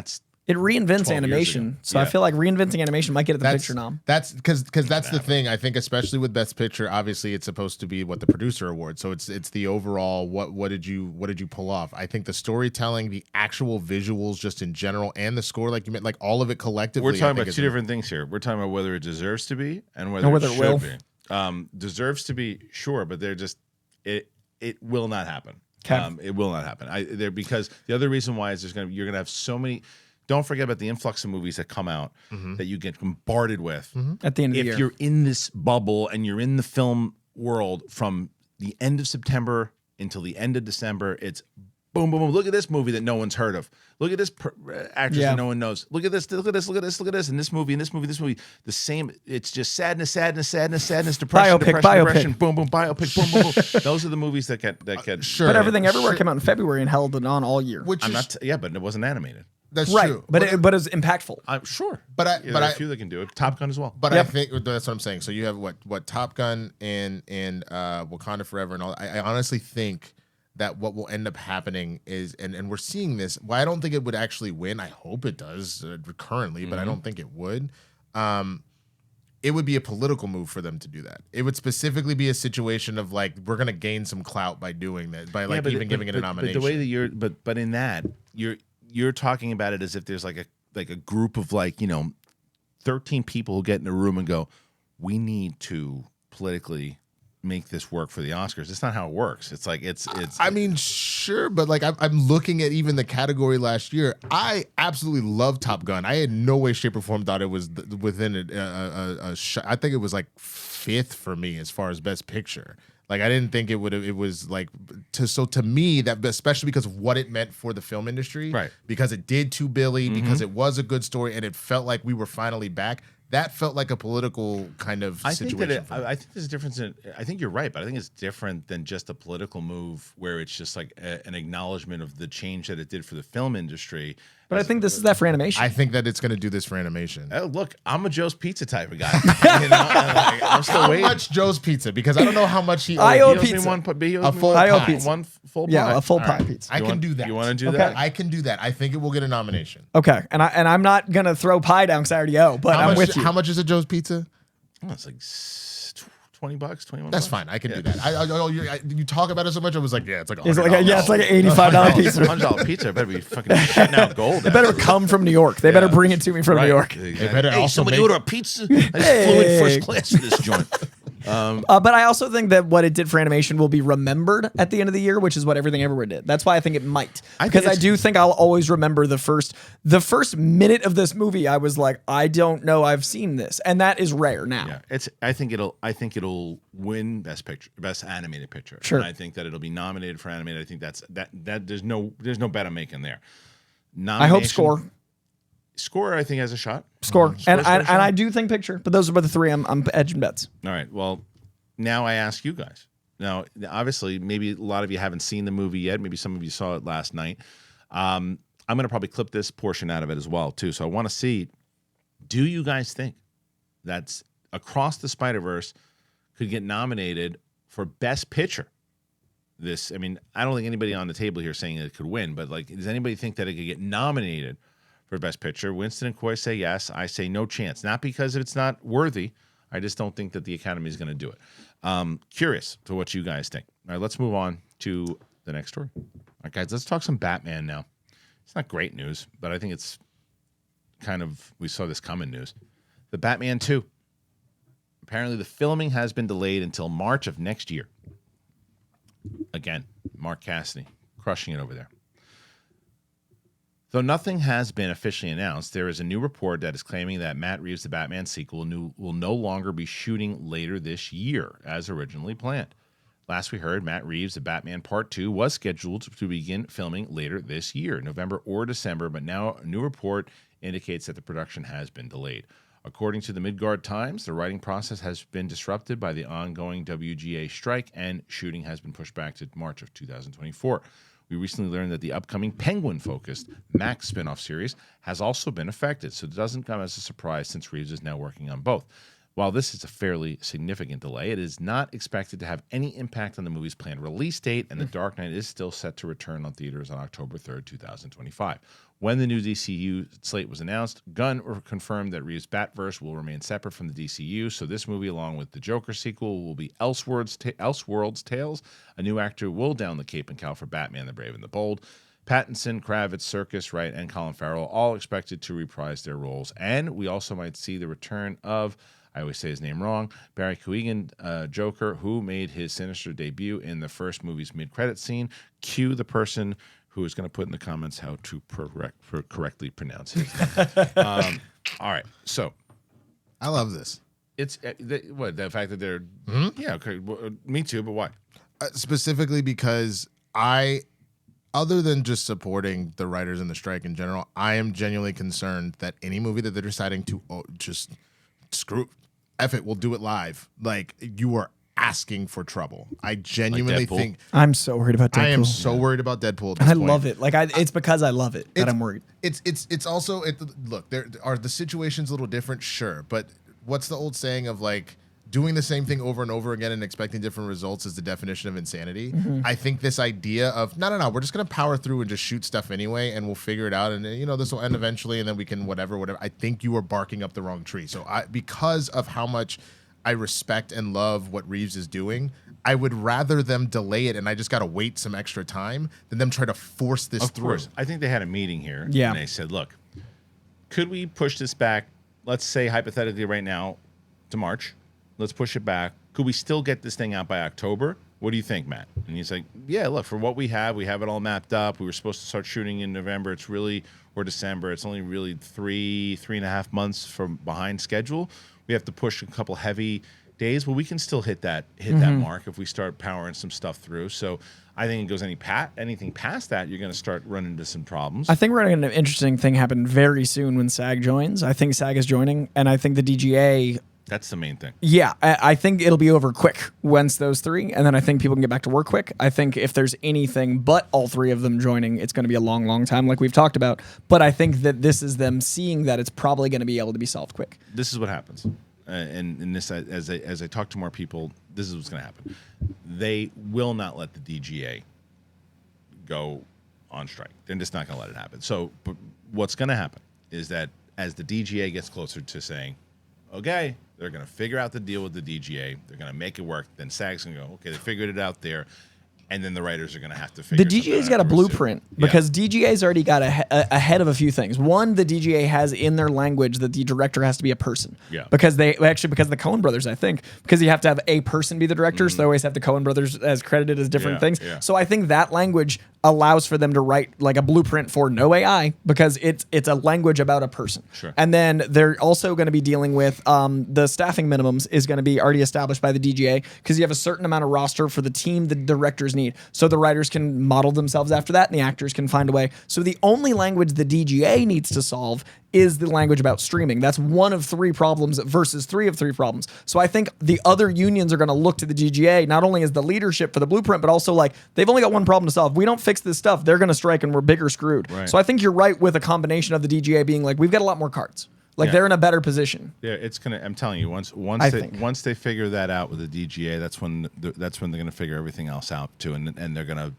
it reinvents animation, so I feel like reinventing animation might get the picture nom. That's because that's the thing. I think especially with Best Picture, obviously it's supposed to be what the producer award. So it's the overall what did you pull off? I think the storytelling, the actual visuals, just in general, and the score, like you meant, like all of it collectively. We're talking about two different things here. We're talking about whether it deserves to be and whether it should be. Deserves to be, sure, but they're just it will not happen. It will not happen. Because the other reason why is you're gonna have so many. Don't forget about the influx of movies that come out that you get bombarded with at the end of the year. If you're in this bubble and you're in the film world from the end of September until the end of December, it's boom, boom, boom. Look at this movie that no one's heard of. Look at this actress that no one knows. Look at this, look at this, look at this, look at this. And this movie, the same. It's just sadness, depression, depression. Boom, boom, biopic, boom, boom, boom. Those are the movies that get. Sure. But Everything Everywhere came out in February and held it on all year. But it wasn't animated. That's right, true. but it's impactful. I'm sure. But a few that can do it. Top Gun as well. But I think that's what I'm saying. So you have what Top Gun and Wakanda Forever and all. I honestly think that what will end up happening is, and we're seeing this. Well, I don't think it would actually win. I hope it does currently, but I don't think it would. It would be a political move for them to do that. It would specifically be a situation of like, we're going to gain some clout by doing that, by giving it a nomination. But the way that but in that you're talking about it as if there's like a group of 13 people who get in a room and go, we need to politically make this work for the Oscars. It's not how it works. It's like it's. I mean, sure, but like I'm looking at even the category last year. I absolutely love Top Gun. I had no way, shape, or form thought it was within a shot. I think it was like 5th for me as far as Best Picture. Like I didn't think it would. It was like to me that, especially because of what it meant for the film industry, right? Because it did to Billy, because it was a good story, and it felt like we were finally back. That felt like a political kind of situation. I think there's a difference in. I think you're right, but I think it's different than just a political move where it's just like an acknowledgement of the change that it did for the film industry. But I think this is that for animation. I think that it's going to do this for animation. Oh, look, I'm a Joe's Pizza type of guy. I'm still waiting. How much Joe's Pizza? Because I don't know how much he. I owe pizza. A full pie. One full pie. Yeah, a full pie pizza. I can do that. You want to do that? I can do that. I think it will get a nomination. Okay, and I'm not gonna throw pie down because I already owe, but I'm with you. How much is a Joe's Pizza? Oh, it's like $20, $21. That's fine. I can do that. You talk about it so much. I was like, yeah, it's like it's like an $85 pizza. $100 pizza. It better be fucking shitting out gold. It better come from New York. They better bring it to me from New York. They better hey, somebody order a pizza. I just flew in first class for this joint. But I also think that what it did for animation will be remembered at the end of the year, which is what Everything Everywhere did. That's why I think it might, because I do think I'll always remember the first minute of this movie. I was like, I don't know, I've seen this, and that is rare now. Yeah, I think it'll win Best Picture, Best Animated Picture. Sure. And I think that it'll be nominated for animated. I think that there's no bet I'm making there. I hope score. Score, I think, has a shot. Score. And I do think picture, but those are the three I'm edging bets. All right. Well, now I ask you guys. Now, obviously, maybe a lot of you haven't seen the movie yet. Maybe some of you saw it last night. I'm going to probably clip this portion out of it as well, too. So I want to see, do you guys think that Across the Spider-Verse could get nominated for Best Picture? I mean, I don't think anybody on the table here saying it could win, but like, does anybody think that it could get nominated for Best Picture? Winston and Coy say yes. I say no chance. Not because it's not worthy. I just don't think that the Academy is going to do it. Curious to what you guys think. All right, let's move on to the next story. All right, guys, let's talk some Batman now. It's not great news, but I think it's kind of, we saw this coming news. The Batman 2. Apparently the filming has been delayed until March of next year. Again, Mark Cassidy crushing it over there. Though nothing has been officially announced, there is a new report that is claiming that Matt Reeves' The Batman sequel will no longer be shooting later this year, as originally planned. Last we heard, Matt Reeves' The Batman Part 2 was scheduled to begin filming later this year, November or December, but now a new report indicates that the production has been delayed. According to the Midgard Times, the writing process has been disrupted by the ongoing WGA strike, and shooting has been pushed back to March of 2024. We recently learned that the upcoming Penguin-focused Max spinoff series has also been affected, so it doesn't come as a surprise since Reeves is now working on both. While this is a fairly significant delay, it is not expected to have any impact on the movie's planned release date, and The Dark Knight is still set to return on theaters on October 3rd, 2025. When the new DCU slate was announced, Gunn confirmed that Reeves' Batverse will remain separate from the DCU, so this movie, along with the Joker sequel, will be Elseworlds Tales. A new actor will don the cape and cowl for Batman the Brave and the Bold. Pattinson, Kravitz, Serkis, Wright, and Colin Farrell all expected to reprise their roles, and we also might see the return of, I always say his name wrong, Barry Keoghan, Joker, who made his sinister debut in the first movie's mid-credit scene. Cue the person who is going to put in the comments how to correctly pronounce his name. All right, so I love this. It's the fact that they're yeah, okay, well, me too, but why? Specifically because other than just supporting the writers in the strike in general, I am genuinely concerned that any movie that they're deciding to just screw F it, we'll do it live. Like, you are asking for trouble. I genuinely think I'm so worried about Deadpool. I am so worried about Deadpool. At this and I point. love it. Like, it's because I love it that I'm worried. It's also look, there are the situations a little different, sure, but what's the old saying of like doing the same thing over and over again and expecting different results is the definition of insanity. I think this idea of no, we're just gonna power through and just shoot stuff anyway, and we'll figure it out, and this will end eventually, and then we can whatever. I think you are barking up the wrong tree. So because of how much I respect and love what Reeves is doing, I would rather them delay it, and I just gotta wait some extra time than them try to force this through. Of course, I think they had a meeting here, yeah, and they said, look, could we push this back? Let's say hypothetically right now to March. Let's push it back Could we still get this thing out by October? What do you think, Matt? And he's like, yeah, look, for what we have it all mapped up. We were supposed to start shooting in November. It's really, or December. It's only really 3.5 months from behind schedule. We have to push a couple heavy days, but we can still hit that mark if we start powering some stuff through. So I think it goes anything past that, you're going to start running into some problems. I think we're going to have an interesting thing happen very soon when SAG joins. I think SAG is joining, and I think the DGA... That's the main thing. Yeah, I think it'll be over quick once those three, and then I think people can get back to work quick. I think if there's anything but all three of them joining, it's going to be a long, long time like we've talked about. But I think that this is them seeing that it's probably going to be able to be solved quick. This is what happens. And this, as I talk to more people, this is what's going to happen. They will not let the DGA go on strike. They're just not going to let it happen. So but what's going to happen is that as the DGA gets closer to saying, okay, they're going to figure out the deal with the DGA. They're going to make it work. Then SAG's going to go, okay, they figured it out there. And then the writers are going to have to figure the DGA's got a blueprint because DGA's already got ahead of a few things. One, the DGA has in their language that the director has to be a person. Yeah. Because the Coen brothers, I think, because you have to have a person be the director, so they always have the Coen brothers as credited as different things. Yeah. So I think that language allows for them to write like a blueprint for no AI because it's a language about a person. Sure. And then they're also going to be dealing with the staffing minimums is going to be already established by the DGA because you have a certain amount of roster for the team the directors need. So the writers can model themselves after that and the actors can find a way. So the only language the DGA needs to solve is the language about streaming. That's one of three problems versus three of three problems. So I think the other unions are going to look to the DGA not only as the leadership for the blueprint, but also like they've only got one problem to solve. We don't fix this stuff, they're going to strike and we're bigger screwed. Right. So I think you're right with a combination of the DGA being like, we've got a lot more cards. Like they're in a better position. Yeah, it's gonna. I'm telling you, once they figure that out with the DGA, that's when they're gonna figure everything else out too, and they're gonna.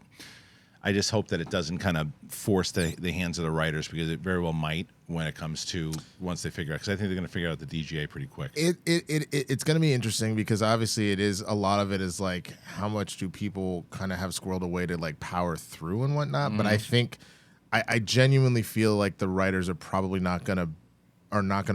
I just hope that it doesn't kind of force the hands of the writers because it very well might when it comes to once they figure out. Because I think they're gonna figure out the DGA pretty quick. It's gonna be interesting because obviously it is a lot of it is like how much do people kind of have squirreled away to like power through and whatnot. Mm-hmm. But I think I genuinely feel like the writers are probably not gonna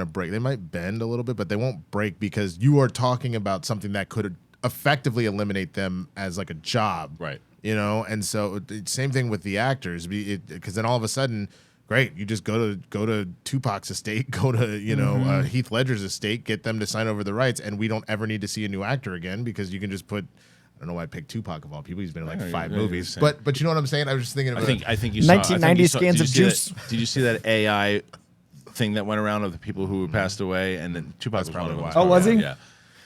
break. They might bend a little bit, but they won't break because you are talking about something that could effectively eliminate them as like a job. Right. You know, and so same thing with the actors because then all of a sudden, great, you just go to Tupac's estate, go to, Heath Ledger's estate, get them to sign over the rights, and we don't ever need to see a new actor again because you can just put, I don't know why I picked Tupac of all people. He's been in like 5 movies. But you know what I'm saying? I was just thinking about I think you saw 1990 scans of Juice. Did you see that AI thing that went around of the people who passed away, and then Tupac was probably one. Oh, was he? Yeah.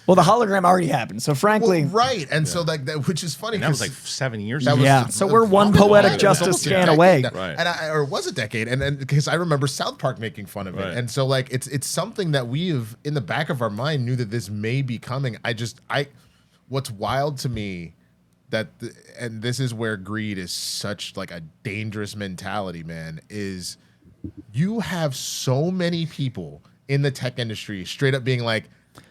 Well, the hologram already happened, so frankly, right. And so like that, which is funny. And that was like 7 years that ago. Yeah. So we're one poetic justice scan away. Right. Or it was a decade, and because I remember South Park making fun of it, Right. and so like it's something that we have in the back of our mind knew that this may be coming. What's wild to me. And this is where greed is such like a dangerous mentality, man, is you have so many people in the tech industry straight up being like,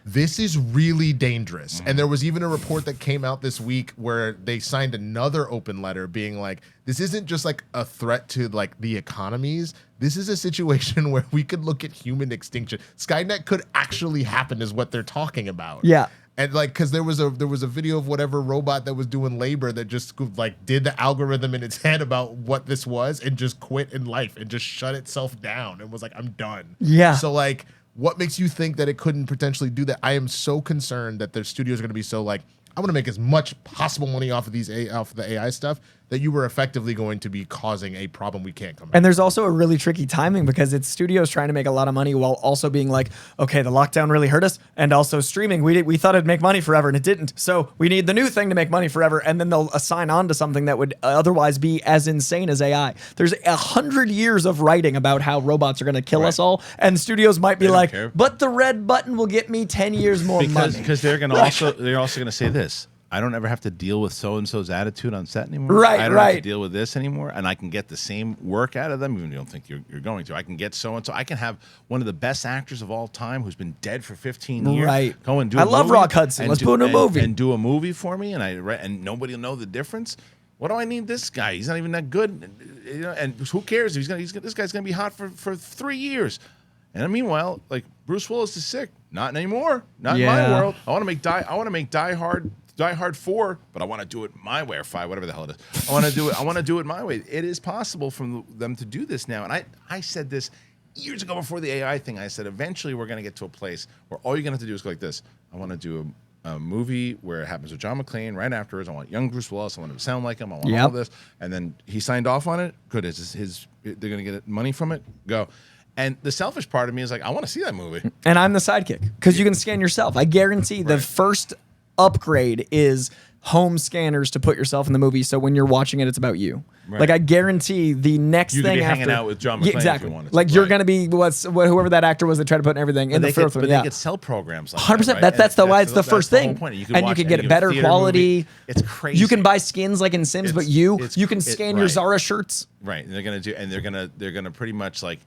this is really dangerous. Mm-hmm. And there was even a report that came out this week where they signed another open letter being like, this isn't just like a threat to like the economies. This is a situation where we could look at human extinction. Skynet could actually happen is what they're talking about. Yeah. And like, because there was a video of whatever robot that was doing labor that just like did the algorithm in its head about what this was and just quit in life and just shut itself down and was like, I'm done. Yeah. So like, what makes you think that it couldn't potentially do that? I am so concerned that their studios are going to be so like, I want to make as much possible money off of the AI stuff that you were effectively going to be causing a problem we can't come back. And there's also a really tricky timing because it's studios trying to make a lot of money while also being like, okay, the lockdown really hurt us, and also streaming, we thought it'd make money forever and it didn't. So we need the new thing to make money forever, and then they'll assign on to something that would otherwise be as insane as AI. There's 100 years of writing about how robots are going to kill us all, and studios might be like, but the red button will get me 10 years more money. Because they're also going to say this. I don't ever have to deal with so-and-so's attitude on set anymore. Right, I don't have to deal with this anymore, and I can get the same work out of them, even if you don't think you're going to. I can get so-and-so. I can have one of the best actors of all time who's been dead for 15 years. Right. Go and do I love Rock Hudson. Let's put in a movie. And do a movie for me, and nobody will know the difference. What do I need this guy? He's not even that good. And who cares? This guy's going to be hot for 3 years. And meanwhile, like, Bruce Willis is sick. Not anymore. Not in my world. I want to make Die Hard 4, but I want to do it my way, or 5, whatever the hell it is. I want to do it my way. It is possible for them to do this now. And I said this years ago before the AI thing. I said eventually we're going to get to a place where all you're going to have to do is go like this. I want to do a movie where it happens with John McClane right afterwards. I want young Bruce Willis. I want him to sound like him. I want all this. And then he signed off on it. Good. They're going to get money from it. Go. And the selfish part of me is like, I want to see that movie. And I'm the sidekick because you can scan yourself. I guarantee the first upgrade is home scanners to put yourself in the movie. So when you're watching it, it's about you. Right. Like I guarantee the next you thing could be after hanging out with John McClane exactly. if you wanted. Like you're going to be whoever that actor was that tried to put in everything in the first one. But they could sell programs like 100%. that, right? That's the first thing. And you can get better quality. Movie. It's crazy. You can buy skins like in Sims, but you can scan your Zara shirts. Right. And they're gonna pretty much like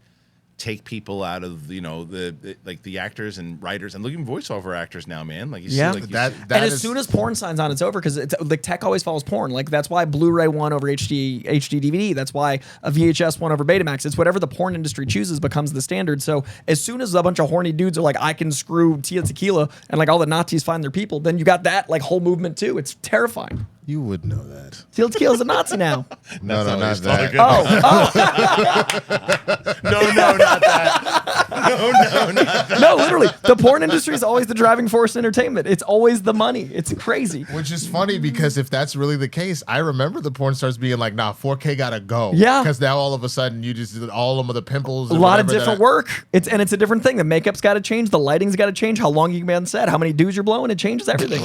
take people out of the actors and writers and looking voiceover actors now, man. Like you see, like that as soon as porn signs on, it's over because it's like tech always follows porn. Like that's why Blu-ray won over HD DVD. That's why a VHS won over Betamax. It's whatever the porn industry chooses becomes the standard. So as soon as a bunch of horny dudes are like, I can screw Tia Tequila, and like all the Nazis find their people, then you got that like whole movement too. It's terrifying. You would know that. Tia Tequila's a Nazi now. No, not that. No, not that. No, not that. No, literally, the porn industry is always the driving force in entertainment. It's always the money. It's crazy. Which is funny because if that's really the case, I remember the porn stars being like, nah, 4K gotta go. Yeah. Because now all of a sudden you just did all of the pimples. A lot of different work. It's a different thing. The makeup's got to change. The lighting's got to change. How long you can be on set. How many dudes you're blowing. It changes everything.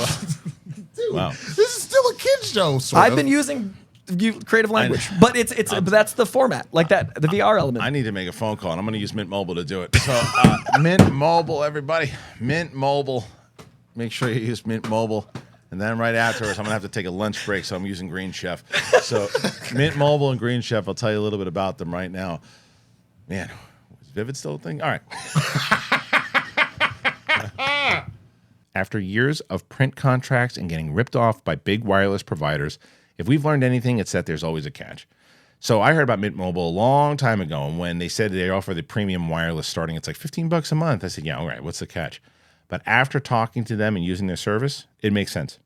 Dude, wow. This is still a kid's show. I've been using creative language, but but that's the format, like that, the VR element. I need to make a phone call, and I'm going to use Mint Mobile to do it. So, Mint Mobile, everybody, Mint Mobile. Make sure you use Mint Mobile, and then right afterwards, I'm going to have to take a lunch break, so I'm using Green Chef. So, Mint Mobile and Green Chef, I'll tell you a little bit about them right now. Man, is Vivid still a thing? All right. After years of print contracts and getting ripped off by big wireless providers, if we've learned anything, it's that there's always a catch. So I heard about Mint Mobile a long time ago, and when they said they offer the premium wireless starting, it's like $15 a month. I said, yeah, all right, what's the catch? But after talking to them and using their service, it makes sense.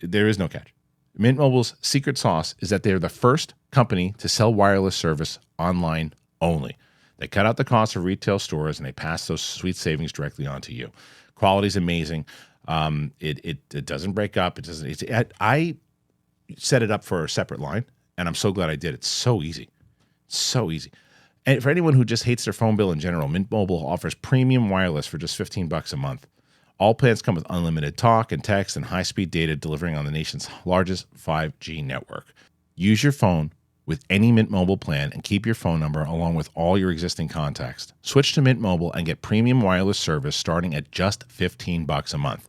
There is no catch. Mint Mobile's secret sauce is that they're the first company to sell wireless service online only. They cut out the cost of retail stores, and they pass those sweet savings directly on to you. Quality's amazing. It doesn't break up. It doesn't. I set it up for a separate line, and I'm so glad I did. It's so easy. So easy. And for anyone who just hates their phone bill in general, Mint Mobile offers premium wireless for just $15 a month. All plans come with unlimited talk and text and high-speed data delivering on the nation's largest 5G network. Use your phone with any Mint Mobile plan and keep your phone number along with all your existing contacts. Switch to Mint Mobile and get premium wireless service starting at just $15 a month.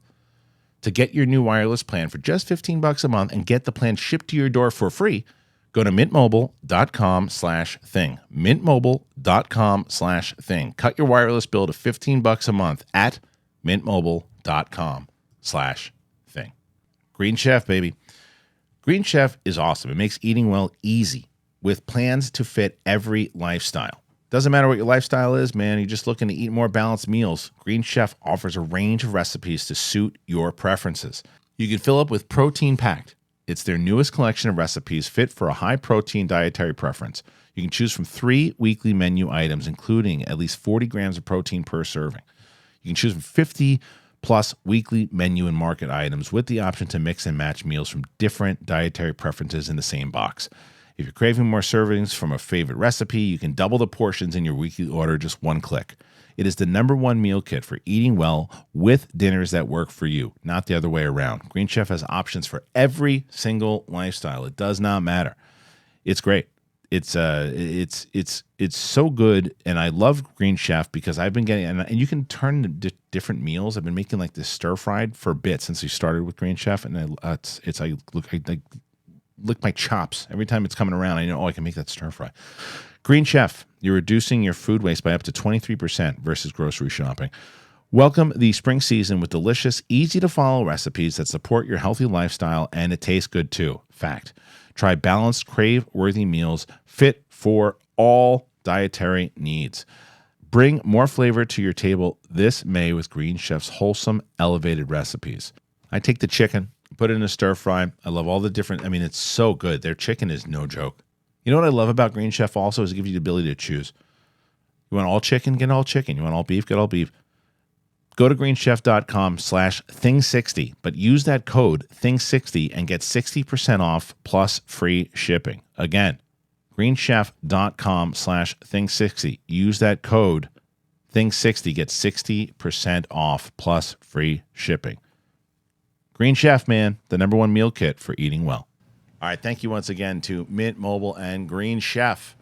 To get your new wireless plan for just $15 a month and get the plan shipped to your door for free, go to mintmobile.com/thing. Mintmobile.com/thing. Cut your wireless bill to $15 a month at mintmobile.com/thing. Green Chef, baby. Green Chef is awesome. It makes eating well easy with plans to fit every lifestyle. Doesn't matter what your lifestyle is, man. You're just looking to eat more balanced meals. Green Chef offers a range of recipes to suit your preferences. You can fill up with Protein Packed. It's their newest collection of recipes fit for a high-protein dietary preference. You can choose from 3 weekly menu items, including at least 40 grams of protein per serving. You can choose from 50-plus weekly menu and market items with the option to mix and match meals from different dietary preferences in the same box. If you're craving more servings from a favorite recipe, you can double the portions in your weekly order just one click. It is the #1 meal kit for eating well with dinners that work for you, not the other way around. Green Chef has options for every single lifestyle. It does not matter. It's great. It's so good, and I love Green Chef because I've been getting, and you can turn different meals. I've been making like this stir fried for a bit since we started with Green Chef, and I lick my chops every time it's coming around. I know, I can make that stir fry. Green Chef, you're reducing your food waste by up to 23% versus grocery shopping. Welcome the spring season with delicious, easy-to-follow recipes that support your healthy lifestyle, and it tastes good too. Fact. Try balanced, crave-worthy meals fit for all dietary needs. Bring more flavor to your table this May with Green Chef's wholesome, elevated recipes. I take the chicken, put it in a stir fry. I love all the different, it's so good. Their chicken is no joke. You know what I love about Green Chef also is it gives you the ability to choose. You want all chicken, get all chicken. You want all beef, get all beef. Go to greenchef.com/thing60, but use that code thing60 and get 60% off plus free shipping. Again, greenchef.com/thing60. Use that code thing60, get 60% off plus free shipping. Green Chef, man, the #1 meal kit for eating well. All right, thank you once again to Mint Mobile and Green Chef.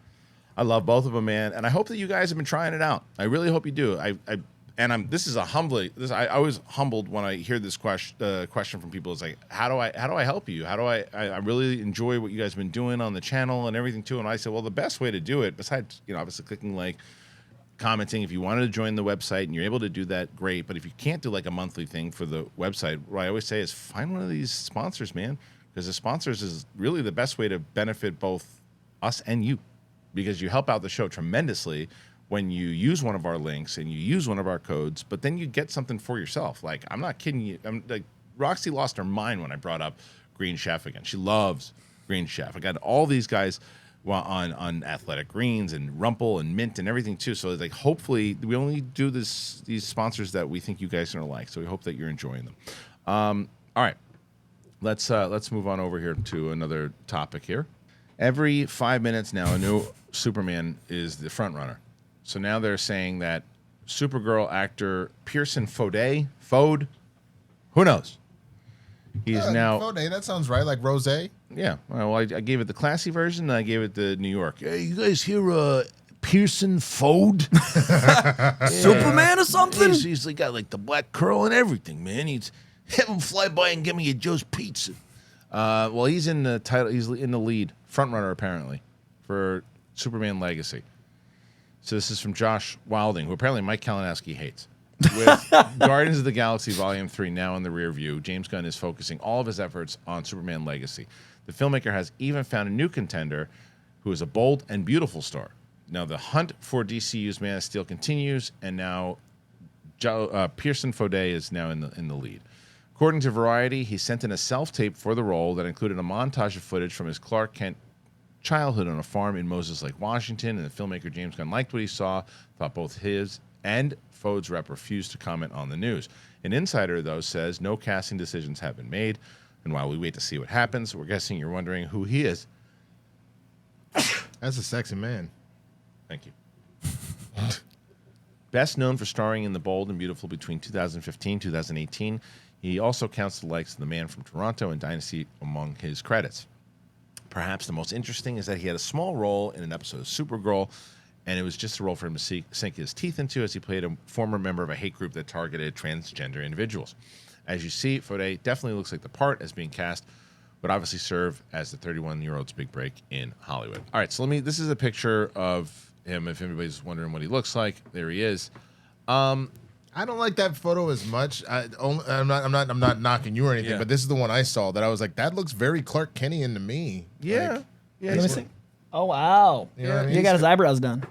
I love both of them, man, and I hope that you guys have been trying it out. I really hope you do. I always humbled when I hear this question from people. It's like, how do I help you? I really enjoy what you guys have been doing on the channel and everything too. And I said, well, the best way to do it, besides obviously clicking like, commenting, if you wanted to join the website and you're able to do that, great. But if you can't do like a monthly thing for the website, what I always say is find one of these sponsors, man, because the sponsors is really the best way to benefit both us and you, because you help out the show tremendously when you use one of our links and you use one of our codes, but then you get something for yourself. Like, I'm not kidding you. Roxy lost her mind when I brought up Green Chef again. She loves Green Chef. I got all these guys on Athletic Greens and Rumpl and Mint and everything too. So like, hopefully we only do these sponsors that we think you guys are gonna like. So we hope that you're enjoying them. All right, let's move on over here to another topic here. Every 5 minutes now, a new Superman is the front runner. So now they're saying that Supergirl actor Pearson Fode, who knows? He's now Fode, that sounds right, like Rose. Yeah, well, I gave it the classy version, and I gave it the New York. Hey, you guys hear Pearson Fode? Superman or something? He's got like the black curl and everything, man. He's have him fly by and get me a Joe's Pizza. Well, he's in the title. He's in the lead, front runner apparently, for Superman Legacy. So this is from Josh Wilding, who apparently Mike Kalinowski hates. With Guardians of the Galaxy Volume 3 now in the rear view, James Gunn is focusing all of his efforts on Superman Legacy. The filmmaker has even found a new contender who is a bold and beautiful star. Now, the hunt for DCU's Man of Steel continues, and now Pearson Fode is now in the lead. According to Variety, he sent in a self-tape for the role that included a montage of footage from his Clark Kent childhood on a farm in Moses Lake, Washington, and the filmmaker James Gunn liked what he saw, thought both his and Fode's rep refused to comment on the news. An insider, though, says no casting decisions have been made, and while we wait to see what happens, we're guessing you're wondering who he is. That's a sexy man. Thank you. Best known for starring in The Bold and Beautiful between 2015 and 2018, he also counts the likes of The Man from Toronto and Dynasty among his credits. Perhaps the most interesting is that he had a small role in an episode of Supergirl, and it was just a role for him to sink his teeth into as he played a former member of a hate group that targeted transgender individuals. As you see, Fode definitely looks like the part as being cast would obviously serve as the 31-year-old's big break in Hollywood. All right, so this is a picture of him if anybody's wondering what he looks like. There he is. I don't like that photo as much. I'm not knocking you or anything, but this is the one I saw that I was like, that looks very Clark Kentian to me. Yeah. Like, yeah. Let me see. Oh, wow. You know what I mean? He got his eyebrows done.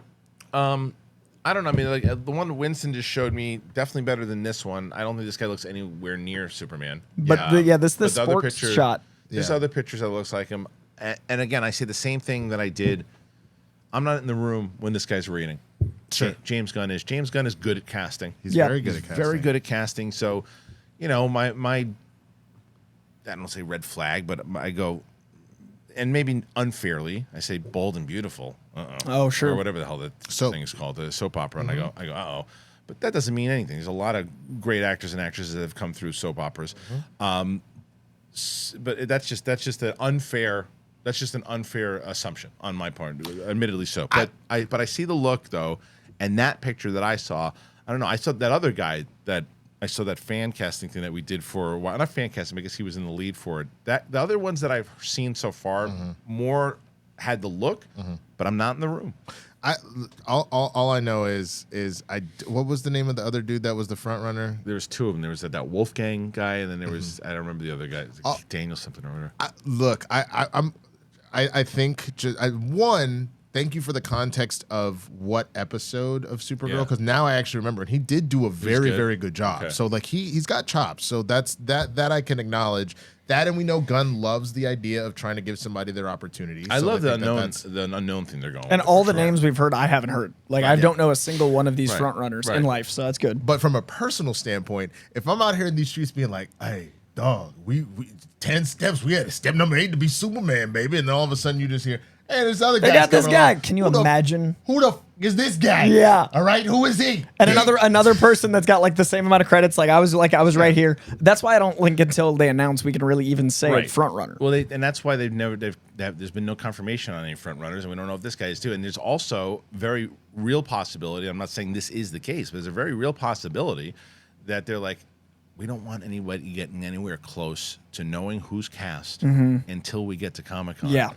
I don't know. I mean, like the one Winston just showed me, definitely better than this one. I don't think this guy looks anywhere near Superman. But this sports shot. There's other pictures that looks like him. And again, I say the same thing that I did. I'm not in the room when this guy's reading. Sure. James Gunn is. James Gunn is good at casting. He's very good at casting. Very good at casting. So, my I don't say red flag, but I go, and maybe unfairly, I say bold and beautiful. Oh, sure. Or whatever the hell that thing is called, the soap opera. And I go, uh-oh. But that doesn't mean anything. There's a lot of great actors and actresses that have come through soap operas. But that's just an unfair. That's just an unfair assumption on my part, admittedly so. But I see the look though, and that picture that I saw, I don't know. I saw that other guy that I saw that fan casting thing that we did for a while. Not fan casting because he was in the lead for it. That the other ones that I've seen so far more had the look, but I'm not in the room. All I know is what was the name of the other dude that was the front runner? There was two of them. There was that Wolfgang guy, and then there was I don't remember the other guy. It was like Daniel something or whatever. I think one, thank you for the context of what episode of Supergirl, Yeah. because now I actually remember, and he did do a very, good? very good job. Okay. So like he's got chops. So that I can acknowledge. That, and we know Gunn loves the idea of trying to give somebody their opportunity. I So love the think unknown thing they're going And with, all for the sure. names we've heard, I haven't heard. Like, I don't know a single one of these Right. front runners Right. in life, so that's good. But from a personal standpoint, if I'm out here in these streets being like, hey, dog, we 10 steps, we had step number 8 to be Superman, baby. And then all of a sudden you just hear, hey, this other guy. They got this guy. Can you imagine? Who the f is this guy? Yeah. All right, who is he? And another person that's got like the same amount of credits. Like I was right here. That's why I don't link until they announce we can really even say Right. front runner. Well, and that's why there's been no confirmation on any front runners, and we don't know if this guy is too. And there's also very real possibility. I'm not saying this is the case, but there's a very real possibility that they're like, we don't want anybody getting anywhere close to knowing who's cast until we get to Comic-Con. Yeah.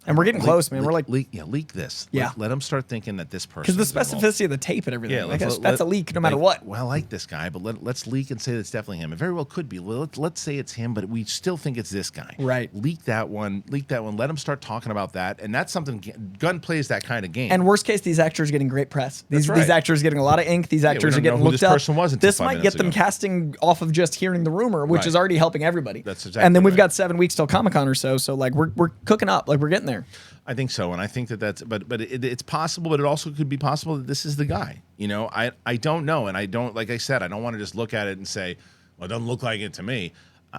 And we're getting close, man. We're like, leak this. Yeah. Let them start thinking that this person. because the specificity of the tape and everything. Yeah, like let's- that's a leak no matter what. Well, I like this guy, but let's leak and say it's definitely him. It very well could be. Let's say it's him, but we still think it's this guy. Right. Leak that one. Let him start talking about that, and that's something Gunn plays that kind of game. And worst case, these actors getting great press. These That's right. actors getting a lot of ink. These actors we are don't know getting who looked this up. person was until This 5 might minutes get them ago. casting off of just hearing the rumor, which Right. is already helping everybody. That's exactly And then we've right. got 7 weeks till Comic-Con or so. So like we're cooking up. Like we're getting there. I think so, and I think that's it's possible, but it also could be possible that this is the guy. You know, I don't know, and I don't, like I said, I don't want to just look at it and say, well, it doesn't look like it to me.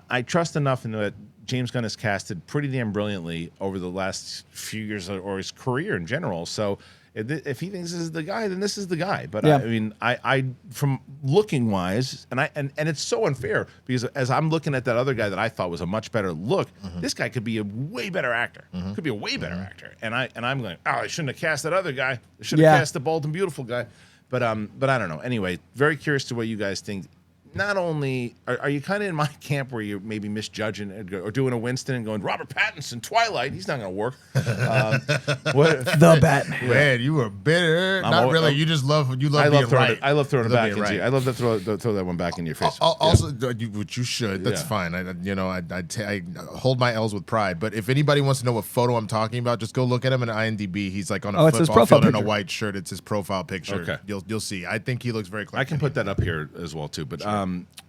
I trust enough in that James Gunn has casted pretty damn brilliantly over the last few years or his career in general. So if he thinks this is the guy, then this is the guy. But Yeah. I mean, I from looking wise, and it's so unfair because as I'm looking at that other guy that I thought was a much better look, this guy could be a way better actor. Could be a way better actor. And I'm going, oh, I shouldn't have cast that other guy. I should have cast the bald and beautiful guy. But I don't know. Anyway, very curious to what you guys think. Not only are you kind of in my camp where you're maybe misjudging or doing a Winston and going Robert Pattinson, Twilight, he's not going to work. The Batman. Man, you were bitter. Not really. You just love I being love throwing right. it. I love throwing it You love back being into you. right. I love to throw that one back in your face. Also, which you should. That's Yeah. fine. I hold my L's with pride. But if anybody wants to know what photo I'm talking about, just go look at him in IMDb. He's like on a it's his football profile field in a picture. white shirt. It's his profile picture. Okay. You'll see. I think he looks very clever. I can put that up here as well too.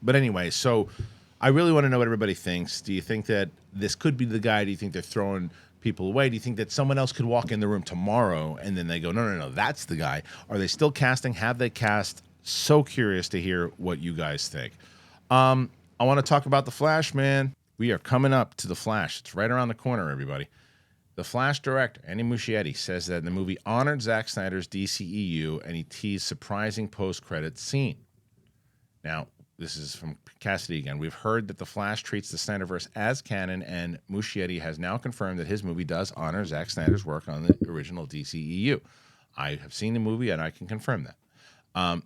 But anyway, so I really want to know what everybody thinks. Do you think that this could be the guy? Do you think they're throwing people away? Do you think that someone else could walk in the room tomorrow and then they go, no, that's the guy? Are they still casting? Have they cast? So curious to hear what you guys think. I want to talk about The Flash, man. We are coming up to The Flash. It's right around the corner, everybody. The Flash director, Andy Muschietti, says that the movie honored Zack Snyder's DCEU and he teased surprising post-credits scene. Now, this is from Cassidy again. We've heard that The Flash treats the Snyderverse as canon, and Muschietti has now confirmed that his movie does honor Zack Snyder's work on the original DCEU. I have seen the movie, and I can confirm that.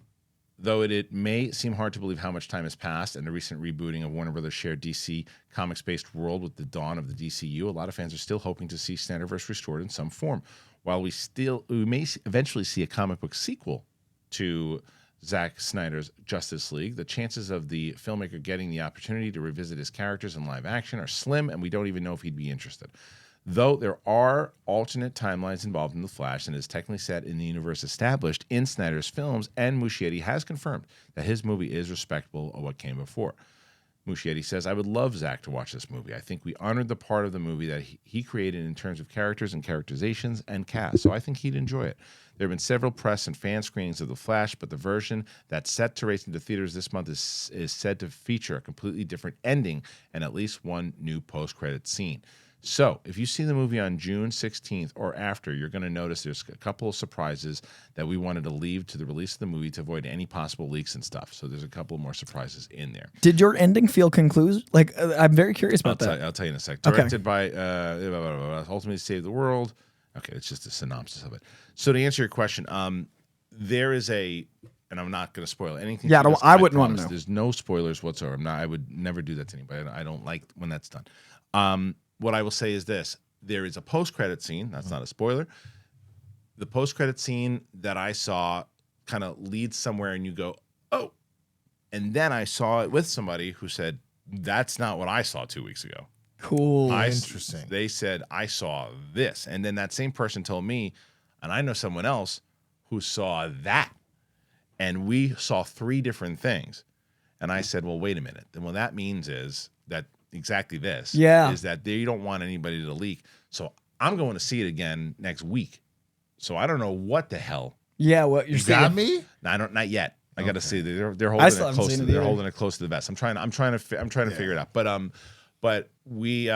Though it may seem hard to believe how much time has passed and the recent rebooting of Warner Brothers' shared DC comics-based world with the dawn of the DCU, a lot of fans are still hoping to see Snyderverse restored in some form. While we may eventually see a comic book sequel to Zack Snyder's Justice League, the chances of the filmmaker getting the opportunity to revisit his characters in live action are slim, and we don't even know if he'd be interested. Though there are alternate timelines involved in The Flash and is technically set in the universe established in Snyder's films, and Muschietti has confirmed that his movie is respectable of what came before. Muschietti says, I would love Zack to watch this movie. I think we honored the part of the movie that he created in terms of characters and characterizations and cast, so I think he'd enjoy it. There have been several press and fan screenings of The Flash, but the version that's set to race into theaters this month is said to feature a completely different ending and at least one new post-credit scene. So, if you see the movie on June 16th or after, you're going to notice there's a couple of surprises that we wanted to leave to the release of the movie to avoid any possible leaks and stuff. So, there's a couple more surprises in there. Did your ending feel conclusive? Like, I'm very curious about that. I'll tell you in a sec. Okay. Directed by Ultimately Save the World. Okay, it's just a synopsis of it. So, to answer your question, there is and I'm not going to spoil anything. Yeah, I wouldn't want to promise. know. There's no spoilers whatsoever. I would never do that to anybody. I don't like when that's done. What I will say is this. There is a post-credit scene. That's not a spoiler. The post-credit scene that I saw kind of leads somewhere and you go, oh. And then I saw it with somebody who said, that's not what I saw 2 weeks ago. Cool. Interesting. They said, I saw this. And then that same person told me, and I know someone else who saw that. And we saw 3 different things. And I said, well, wait a minute. Then what that means is that exactly this. Yeah. Is that they don't want anybody to leak. So I'm going to see it again next week. So I don't know what the hell. Yeah, what you're saying. Got me? No, not yet. I got to see. They're I holding still it haven't close. seen it They're either. holding it close to the vest. I'm trying to figure it out. But we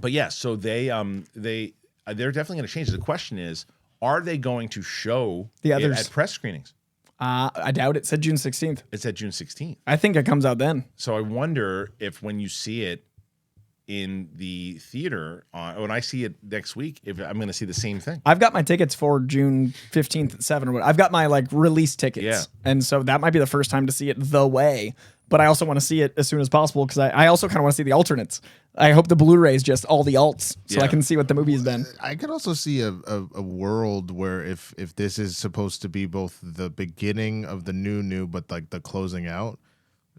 but yeah. So they're definitely going to change. The question is, are they going to show The it others. at press screenings? I doubt it. It said June 16th. It's at June 16th. I think it comes out then. So I wonder if when you see it in the theater, when I see it next week, if I'm going to see the same thing. I've got my tickets for June 15th at 7 or what. I've got my like release tickets. Yeah. And so that might be the first time to see it the way. But I also want to see it as soon as possible because I also kind of want to see the alternates. I hope the Blu-ray is just all the alts so I can see what the movie has been. I could also see a world where if this is supposed to be both the beginning of the new, but like the closing out,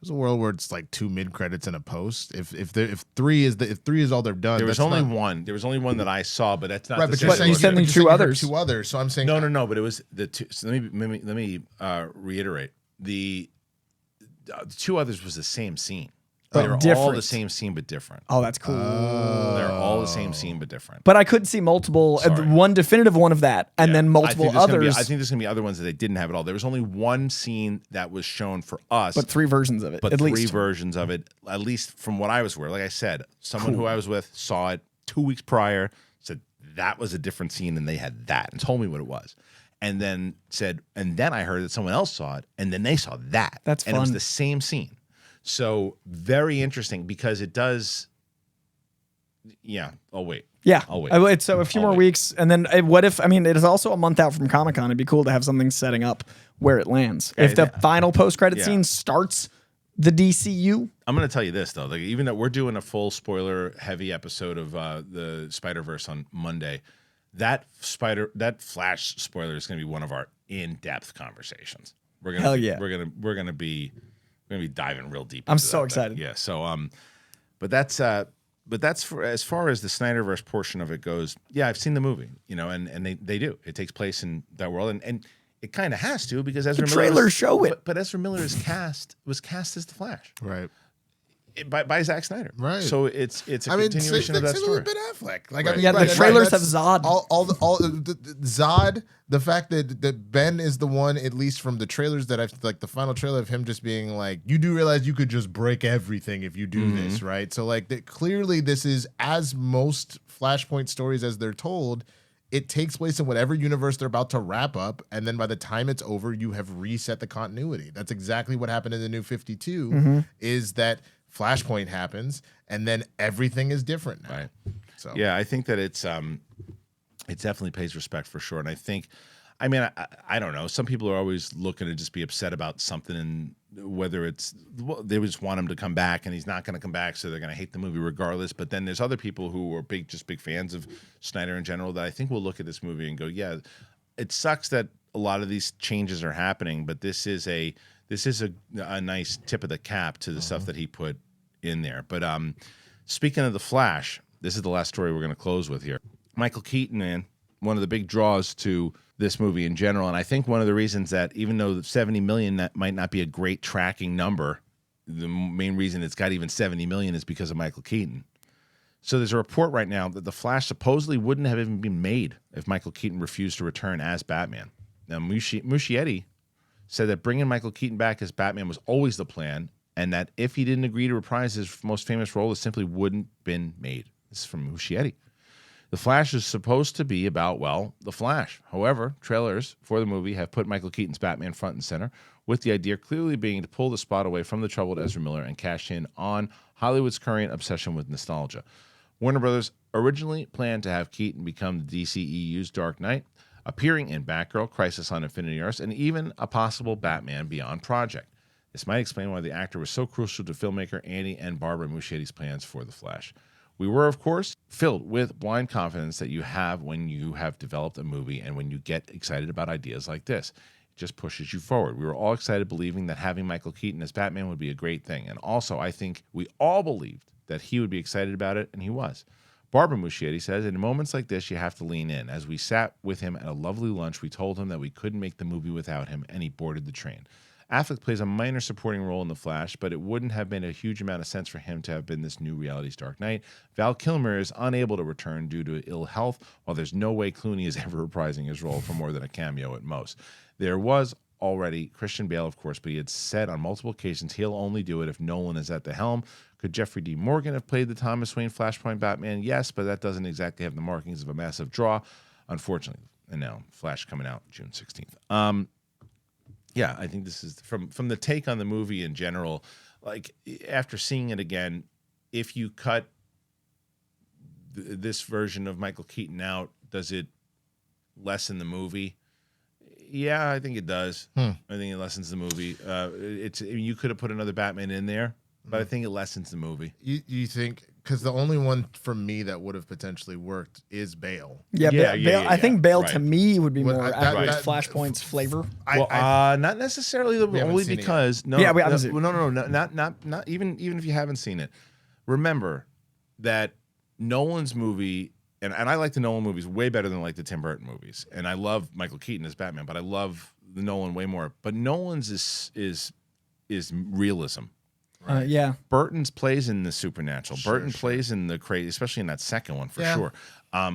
there's a world where it's like 2 mid credits and a post. If 3 is all they've done, There was only one. There was only one that I saw, but that's not. Right, the but same you're But saying you one. said you're two saying you heard others. 2 others. So I'm saying No, but it was the 2. So let me reiterate. The 2 others was the same scene. But They were all different. the same scene, but different. Oh, that's cool. They're all the same scene, but different. But I could see multiple, Sorry. one definitive one of that, and then multiple others. I think there's gonna be other ones that they didn't have at all. There was only one scene that was shown for us, but 3 versions of it, but at 3 least. versions of it, at least from what I was aware. Like I said, someone who I was with saw it 2 weeks prior, said that was a different scene, and they had that, and told me what it was. And then I heard that someone else saw it, and then they saw that. That's and it was fun. the same scene. So very interesting because it does. Yeah. Oh wait. Yeah. I'll wait. So a few I'll more wait. weeks, and then what if? I mean, it is also a month out from Comic-Con. It'd be cool to have something setting up where it lands. If the final post-credit scene starts the DCU, I'm going to tell you this though, like even though we're doing a full spoiler-heavy episode of the Snyderverse on Monday, that Flash spoiler is going to be one of our in-depth conversations. We're gonna, Hell yeah. We're gonna be diving real deep. I'm into so that excited. Yeah. So but that's for as far as the Snyderverse portion of it goes. Yeah, I've seen the movie, and they do. It takes place in that world, and it kind of has to because Ezra Miller trailers show it. But Ezra Miller was cast as the Flash, right. by Zack Snyder, Right. So it's a continuation of that same story. with Ben Affleck. Like, Right. I mean, Yeah, the right, trailers that's have Zod. All the Zod. The fact that Ben is the one, at least from the trailers that I've like the final trailer of him just being like, you do realize you could just break everything if you do this, right? So like, clearly this is, as most Flashpoint stories as they're told, it takes place in whatever universe they're about to wrap up, and then by the time it's over, you have reset the continuity. That's exactly what happened in the New 52. Is that Flashpoint happens, and then everything is different now. Right. So Yeah, I think that it definitely pays respect for sure. And I mean, I don't know. Some people are always looking to just be upset about something, and whether they just want him to come back, and he's not going to come back, so they're going to hate the movie regardless. But then there's other people who are big fans of Snyder in general that I think will look at this movie and go, yeah, it sucks that a lot of these changes are happening, but this is a nice tip of the cap to the stuff that he put in there. But speaking of the Flash, this is the last story we're going to close with here. Michael Keaton, man, one of the big draws to this movie in general, and I think one of the reasons that even though the 70 million that might not be a great tracking number, the main reason it's got even 70 million is because of Michael Keaton. So there's a report right now that the Flash supposedly wouldn't have even been made if Michael Keaton refused to return as Batman. Now Muschietti said that bringing Michael Keaton back as Batman was always the plan, and that if he didn't agree to reprise his most famous role, it simply wouldn't been made. This is from Muschietti. The Flash is supposed to be about, well, The Flash. However, trailers for the movie have put Michael Keaton's Batman front and center, with the idea clearly being to pull the spot away from the troubled Ezra Miller and cash in on Hollywood's current obsession with nostalgia. Warner Brothers originally planned to have Keaton become the DCEU's Dark Knight, appearing in Batgirl, Crisis on Infinite Earths, and even a possible Batman Beyond project. This might explain why the actor was so crucial to filmmaker Andy and Barbara Muschietti's plans for The Flash. We were, of course, filled with blind confidence that you have when you have developed a movie and when you get excited about ideas like this. It just pushes you forward. We were all excited believing that having Michael Keaton as Batman would be a great thing. And also, I think we all believed that he would be excited about it, and he was. Barbara Muschietti says, in moments like this, you have to lean in. As we sat with him at a lovely lunch, we told him that we couldn't make the movie without him, and he boarded the train. Affleck plays a minor supporting role in The Flash, but it wouldn't have made a huge amount of sense for him to have been this new reality's Dark Knight. Val Kilmer is unable to return due to ill health, while there's no way Clooney is ever reprising his role for more than a cameo at most. There was already Christian Bale, of course, but he had said on multiple occasions he'll only do it if Nolan is at the helm. Could Jeffrey D. Morgan have played the Thomas Wayne Flashpoint Batman? Yes, but that doesn't exactly have the markings of a massive draw, unfortunately. And now Flash coming out June 16th. Yeah, I think this is from the take on the movie in general. Like, after seeing it again, if you cut this version of Michael Keaton out, does it lessen the movie? Yeah, I think it does. I think it lessens the movie. You could have put another Batman in there, but I think it lessens the movie. You think, because the only one for me that would have potentially worked is Bale. Yeah, Bale. I think Bale to me would be Well, more that- Flashpoint's flavor. Not necessarily, only because we haven't seen it. No, not even if you haven't seen it. Remember that Nolan's movie, and I like the Nolan movies way better than I like the Tim Burton movies, and I love Michael Keaton as Batman, but I love the Nolan way more. But Nolan's is realism. Yeah. Burton's plays in the supernatural. Burton plays in the crazy, especially in that second one for sure.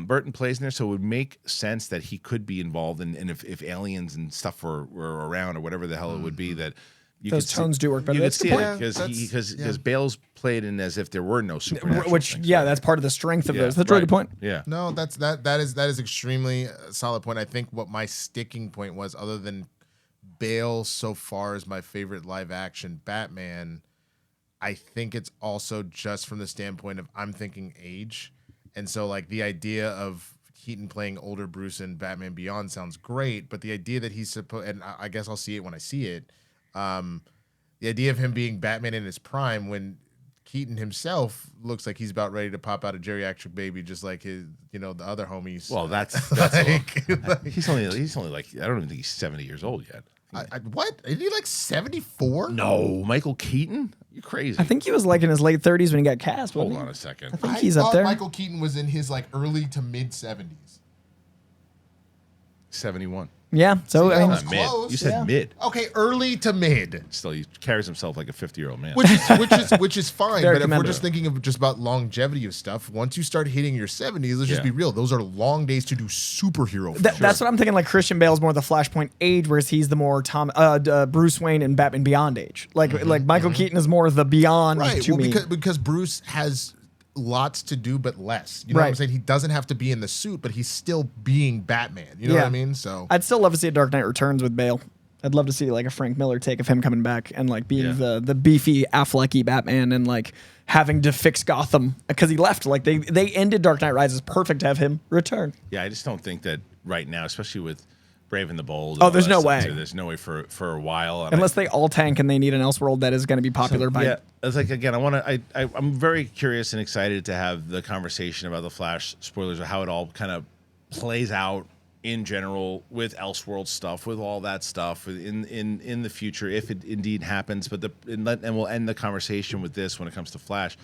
Burton plays in there, so it would make sense that he could be involved in, and if aliens and stuff were around or whatever the hell it would be, that you those could tones do work better. You could That's see the it point. because Bale's played in as if there were no supernatural Which things. that's part of the strength of those. That's a really good point. Yeah. No, that is extremely solid point. I think what my sticking point was, other than Bale so far as my favorite live action Batman, I think it's also just from the standpoint of I'm thinking age. And so like the idea of Keaton playing older Bruce in Batman Beyond sounds great, but the idea that he's supposed, and I guess I'll see it when I see it, the idea of him being Batman in his prime when Keaton himself looks like he's about ready to pop out a geriatric baby, just like his, the other homies. Well, that's like, he's only like, I don't even think he's 70 years old yet. what? Is he like 74? No, Michael Keaton? You're crazy. I think he was like in his late 30s when he got cast. Hold on a second. I think he's up thought there. Michael Keaton was in his like early to mid 70s. 71. Yeah. So See, I mean, was Mid. close. You said mid. Okay, early to mid, Still, he carries himself like a 50-year-old man. which is fine. Very But if we're commendable. just thinking of just about longevity of stuff, once you start hitting your 70s, let's just be real. Those are long days to do superhero. that's what I'm thinking. Like Christian Bale's more the Flashpoint age, whereas he's the more Bruce Wayne and Batman Beyond age. Like Michael Keaton is more the Beyond right. to Well, me. because Bruce has lots to do, but less. You know what I'm saying? He doesn't have to be in the suit, but he's still being Batman. You know what I mean? So I'd still love to see a Dark Knight Returns with Bale. I'd love to see like a Frank Miller take of him coming back and like being the beefy Afflecky Batman and like having to fix Gotham because he left. Like they ended Dark Knight Rises. Perfect to have him return. Yeah, I just don't think that right now, especially with Brave and the Bold. Oh, there's no way. There's no way for a while. And Unless they all tank and they need an Elseworld that is going to be popular by. Yeah, it's like again, I'm very curious and excited to have the conversation about the Flash spoilers or how it all kind of plays out in general with Elseworld stuff, with all that stuff in the future if it indeed happens. But and we'll end the conversation with this when it comes to Flash.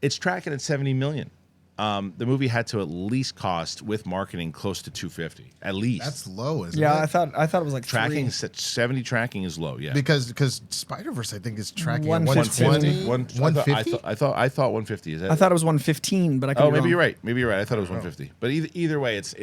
It's tracking at 70 million. The movie had to at least cost with marketing close to 250 at least. that's low, isn't it? Yeah, I thought it was like tracking 3. 70 tracking is low. Yeah, because Spider-Verse I think is tracking at 150. 120. I thought 150. Is that? I thought it was 115, but I could Oh, be maybe wrong. you're right. Maybe you're right. I thought it was 150. But either way, it's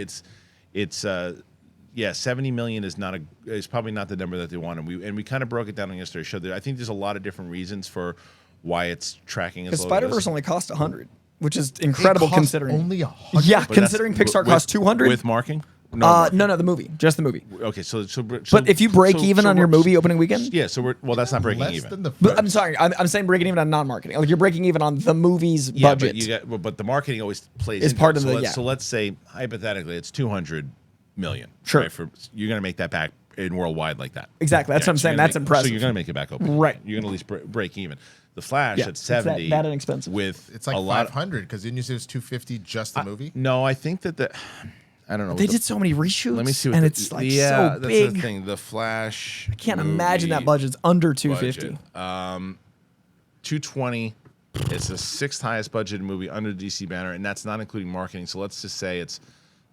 70 million is probably not the number that they want, and we kind of broke it down on yesterday's show. I think there's a lot of different reasons for why it's tracking as Because low. Spider-Verse only cost 100, which is incredible It cost considering. only 100. Yeah, But that's- considering Pixar with- cost 200. with marking. No, the movie, just the movie. Okay, so But if you break even on your movie opening weekend, yeah. So that's not breaking Less even. than the but first. I'm sorry, I'm saying breaking even on non-marketing. Like you're breaking even on the movie's Yeah, budget. but the marketing always plays Is into part it. of the- So let's say hypothetically it's 200 million. Sure. Right, you're going to make that back in worldwide like that. Exactly, that's what I'm so you're saying. gonna That's make- impressive. So you're going to make it back open. Right. You're going to at least break even. The Flash Yeah, at it's that 70 inexpensive. with It's like a lot. 500 because didn't you say it was 250 just the movie? No, I think that I don't know. They did so many reshoots. Let me see. What and the- it's like yeah, so that's big. the thing. The Flash. I can't imagine that budget's under 250. budget. 220 It's the 6th highest budgeted movie under the DC banner, and that's not including marketing. So let's just say it's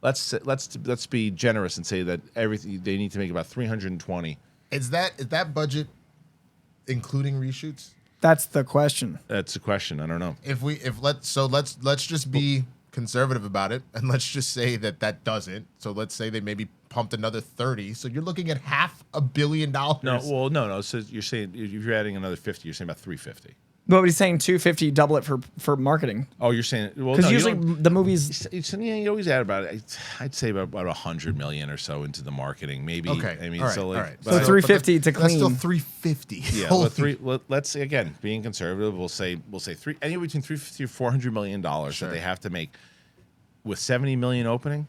let's be generous and say that everything they need to make about 320. Is that budget including reshoots? That's the question. That's the question. I don't know. Let's just be conservative about it, and let's just say that doesn't. So let's say they maybe pumped another 30. So you're looking at $500 million. No. So you're saying if you're adding another 50, you're saying about 350. But he's saying 250, double it for marketing. Oh, you're saying because usually the movies. You always add about I'd say about 100 million or so into the marketing, maybe. Okay. I mean, all right, so like, all right. So 350 to clean. That's still 350. Yeah. Let's say again, being conservative, we'll say anywhere between 350 or 400 million dollars that they have to make with 70 million opening.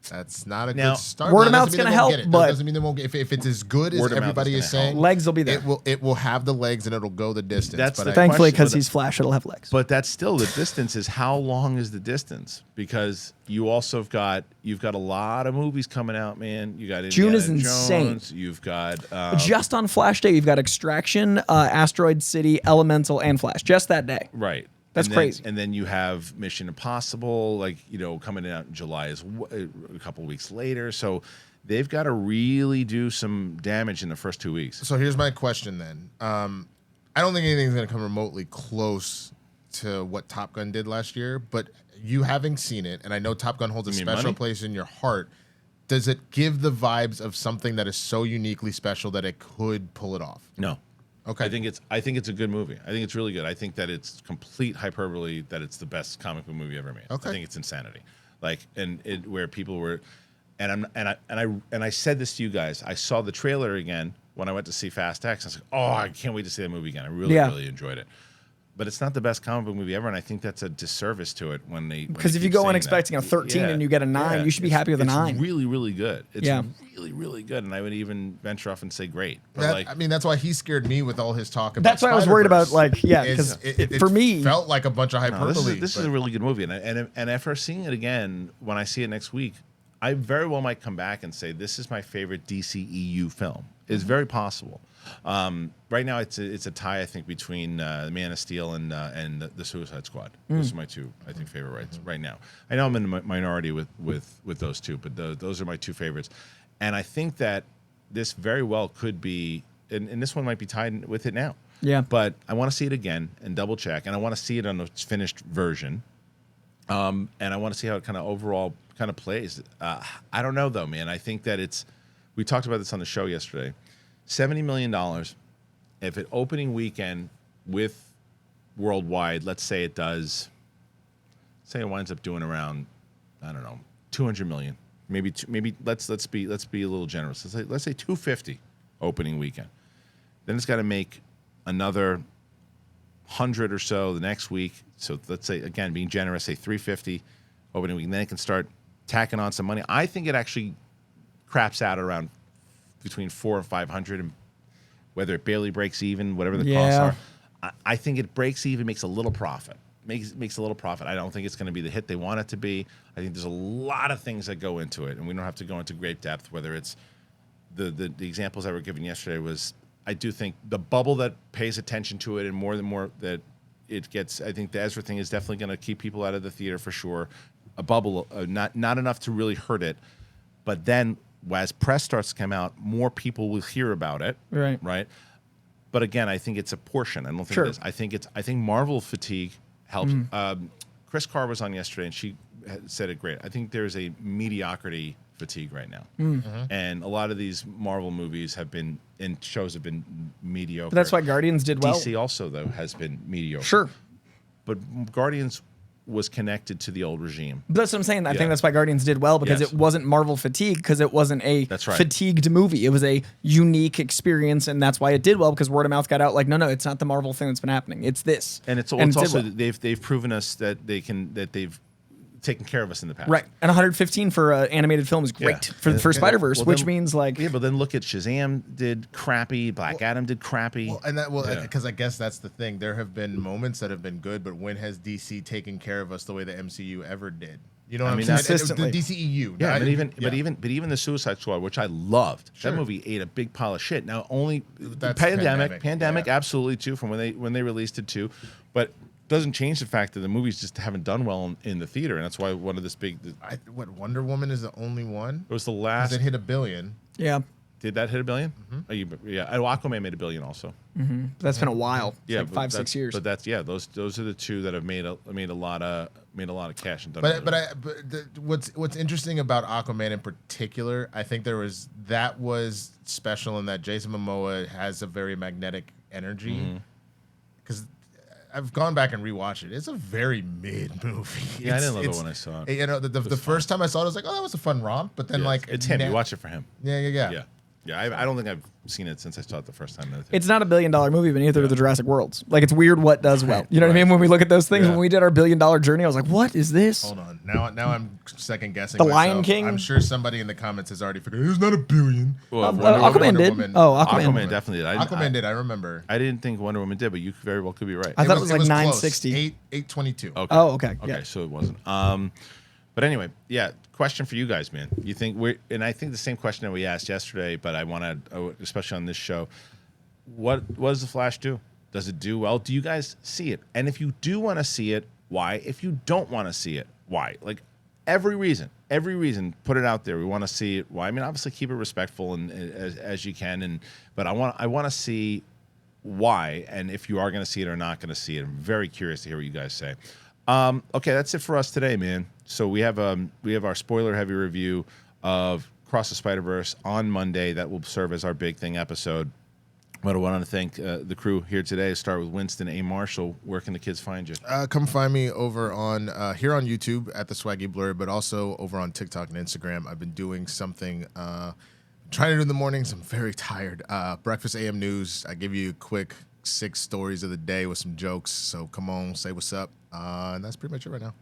That's not a good start. Word of mouth's going to help, but doesn't mean they won't get. If it's as good as everybody is saying, legs will be there. It will have the legs and it'll go the distance. Thankfully, because he's Flash, it'll have legs. But that's still the distance. Is how long is the distance? Because you also you've got a lot of movies coming out, man. You got Indiana June is insane. Jones, you've got just on Flash Day, you've got Extraction, Asteroid City, Elemental, and Flash. Just that day. Right. That's crazy. And then you have Mission Impossible, coming out in July is a couple of weeks later. So they've got to really do some damage in the first 2 weeks. So here's my question then. I don't think anything's going to come remotely close to what Top Gun did last year, but you having seen it, and I know Top Gun holds a special place in your heart, does it give the vibes of something that is so uniquely special that it could pull it off? No. Okay. I think it's a good movie. I think it's really good. I think that it's complete hyperbole that it's the best comic book movie ever made. Okay. I think it's insanity. Where people were, and I said this to you guys. I saw the trailer again when I went to see Fast X. I was like, oh, I can't wait to see that movie again. I really enjoyed it. But it's not the best comic book movie ever, and I think that's a disservice to it because if you go in expecting a 13 and you get a 9, you should be happy with a 9. It's really, really good. It's really, really good, and I would even venture off and say great. But that's why he scared me with all his talk about. That's why I was worried about because for me it felt like a bunch of hyperbole. This is a really good movie, and after seeing it again, when I see it next week, I very well might come back and say this is my favorite DCEU film. It's very possible. Right now, it's a tie, I think, between Man of Steel and the Suicide Squad. Those are my two, I think, favorite rights right now. I know I'm in the minority with those two, but those are my two favorites. And I think that this very well could be, and this one might be tied with it now. Yeah. But I want to see it again and double check, and I want to see it on a finished version. And I want to see how it kind of overall kind of plays. I don't know though, man. I think that we talked about this on the show yesterday. $70 million. If it opening weekend with worldwide, let's say it does, say it winds up doing around, I don't know, 200 million. Maybe let's be a little generous. Let's say 250 opening weekend. Then it's got to make another 100 or so the next week. So let's say, again, being generous, say 350 opening week. And then it can start tacking on some money. I think it actually craps out around between 400 and 500, and whether it barely breaks even, whatever the costs are. I think it breaks even, makes a little profit. Makes a little profit. I don't think it's going to be the hit they want it to be. I think there's a lot of things that go into it, and we don't have to go into great depth. Whether it's the examples that were given yesterday was, I do think the bubble that pays attention to it, and more that it gets. I think the Ezra thing is definitely going to keep people out of the theater for sure. A bubble, not enough to really hurt it, but then as press starts to come out, more people will hear about it. Right. But again, I think it's a portion. I don't think it is. I think Marvel fatigue helps. Chris Carr was on yesterday, and she said it great. I think there's a mediocrity fatigue right now, and a lot of these Marvel movies and shows have been mediocre. But that's why Guardians did well. DC also though has been mediocre. Sure, but Guardians was connected to the old regime. But that's what I'm saying. I think that's why Guardians did well, because it wasn't Marvel fatigue, because it wasn't a fatigued movie. It was a unique experience, and that's why it did well, because word of mouth got out like, no, it's not the Marvel thing that's been happening. It's this. And it's also they've proven us that they've taken care of us in the past. Right. And 115 for an animated film is great for Spider-Verse, which means like... Yeah, but then look at Shazam did crappy, Black Adam did crappy. Because I guess that's the thing. There have been moments that have been good, but when has DC taken care of us the way the MCU ever did? You know what I mean? Consistently. The DCEU. Yeah, but even the Suicide Squad, which I loved, that movie ate a big pile of shit. Now only pandemic, absolutely too, from when they released it too. But doesn't change the fact that the movies just haven't done well in the theater, and that's why one of this big. What Wonder Woman is the only one? It was the last. It hit $1 billion. Yeah. Did that hit $1 billion? Yeah. Aquaman made $1 billion also. That's been a while. It's Yeah, like 5-6 years. But that's those are the two that have made a lot of cash and done. What's interesting about Aquaman in particular, I think that was special in that Jason Momoa has a very magnetic energy. Because I've gone back and rewatched it. It's a very mid movie. Yeah, I didn't love it when I saw it. You know, the first time I saw it, I was like, oh, that was a fun romp. But then it's him. You watch it for him. Yeah. Yeah, I don't think I've seen it since I saw it the first time. It's not $1 billion movie, but neither are the Jurassic Worlds. Like, it's weird what does well. You know what I mean? When we look at those things, when we did our $1 billion journey, I was like, what is this? Hold on. Now I'm second guessing. The myself. Lion King? I'm sure somebody in the comments has already figured it's not $1 billion. Well, Aquaman did. Woman. Oh, Aquaman. Aquaman definitely did. Aquaman did. I remember. I didn't think Wonder Woman did, but you very well could be right. I thought it was like close. 960. 822. Okay. Oh, okay. Okay, Yeah. so it wasn't. But anyway, yeah. Question for you guys, man. You think and I think the same question that we asked yesterday, but I want to, especially on this show, what does the Flash do? Does it do well? Do you guys see it? And if you do want to see it, why? If you don't want to see it, why? Like every reason, put it out there. We want to see it. Why? I mean, obviously keep it respectful and as you can, but I want to see why, and if you are going to see it or not going to see it. I'm very curious to hear what you guys say. Okay, that's it for us today, man. So we have our spoiler-heavy review of Across the Spider-Verse on Monday. That will serve as our big thing episode. But I want to thank the crew here today. Start with Winston A. Marshall. Where can the kids find you? Come find me over on here on YouTube at the Swaggy Blur, but also over on TikTok and Instagram. I've been doing something. Trying to do in the mornings. I'm very tired. Breakfast AM News. I give you a quick 6 stories of the day with some jokes. So come on, say what's up. And that's pretty much it right now.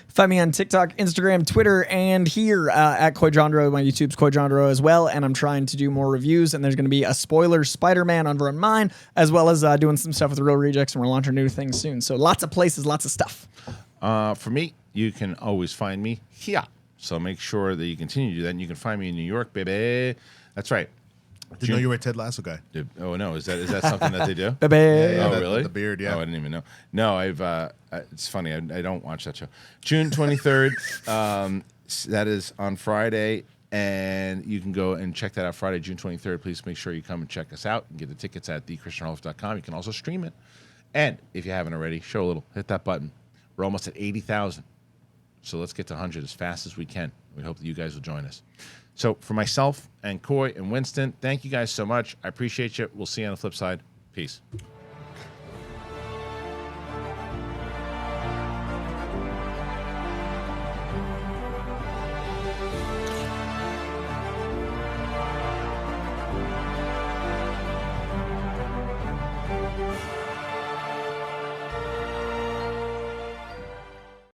Find me on TikTok, Instagram, Twitter, and here at Koijandro. My YouTube's Koijandro as well, and I'm trying to do more reviews, and there's going to be a spoiler SpiderMan over on mine, as well as doing some stuff with Real Rejects, and we're launching new things soon. So lots of places, lots of stuff. For me, you can always find me here. So make sure that you continue to do that, and you can find me in New York, baby. That's right. Didn't know you were a Ted Lasso guy. Oh no, is that something that they do? Baby. Yeah, oh really? The beard, yeah. Oh, I didn't even know. No, it's funny. I don't watch that show. June 23rd. That is on Friday, and you can go and check that out Friday, June 23rd. Please make sure you come and check us out and get the tickets at thekristianharloff.com. You can also stream it, and if you haven't already, show a little. Hit that button. We're almost at 80,000, so let's get to 100 as fast as we can. We hope that you guys will join us. So for myself and Coy and Winston, thank you guys so much. I appreciate you. We'll see you on the flip side. Peace.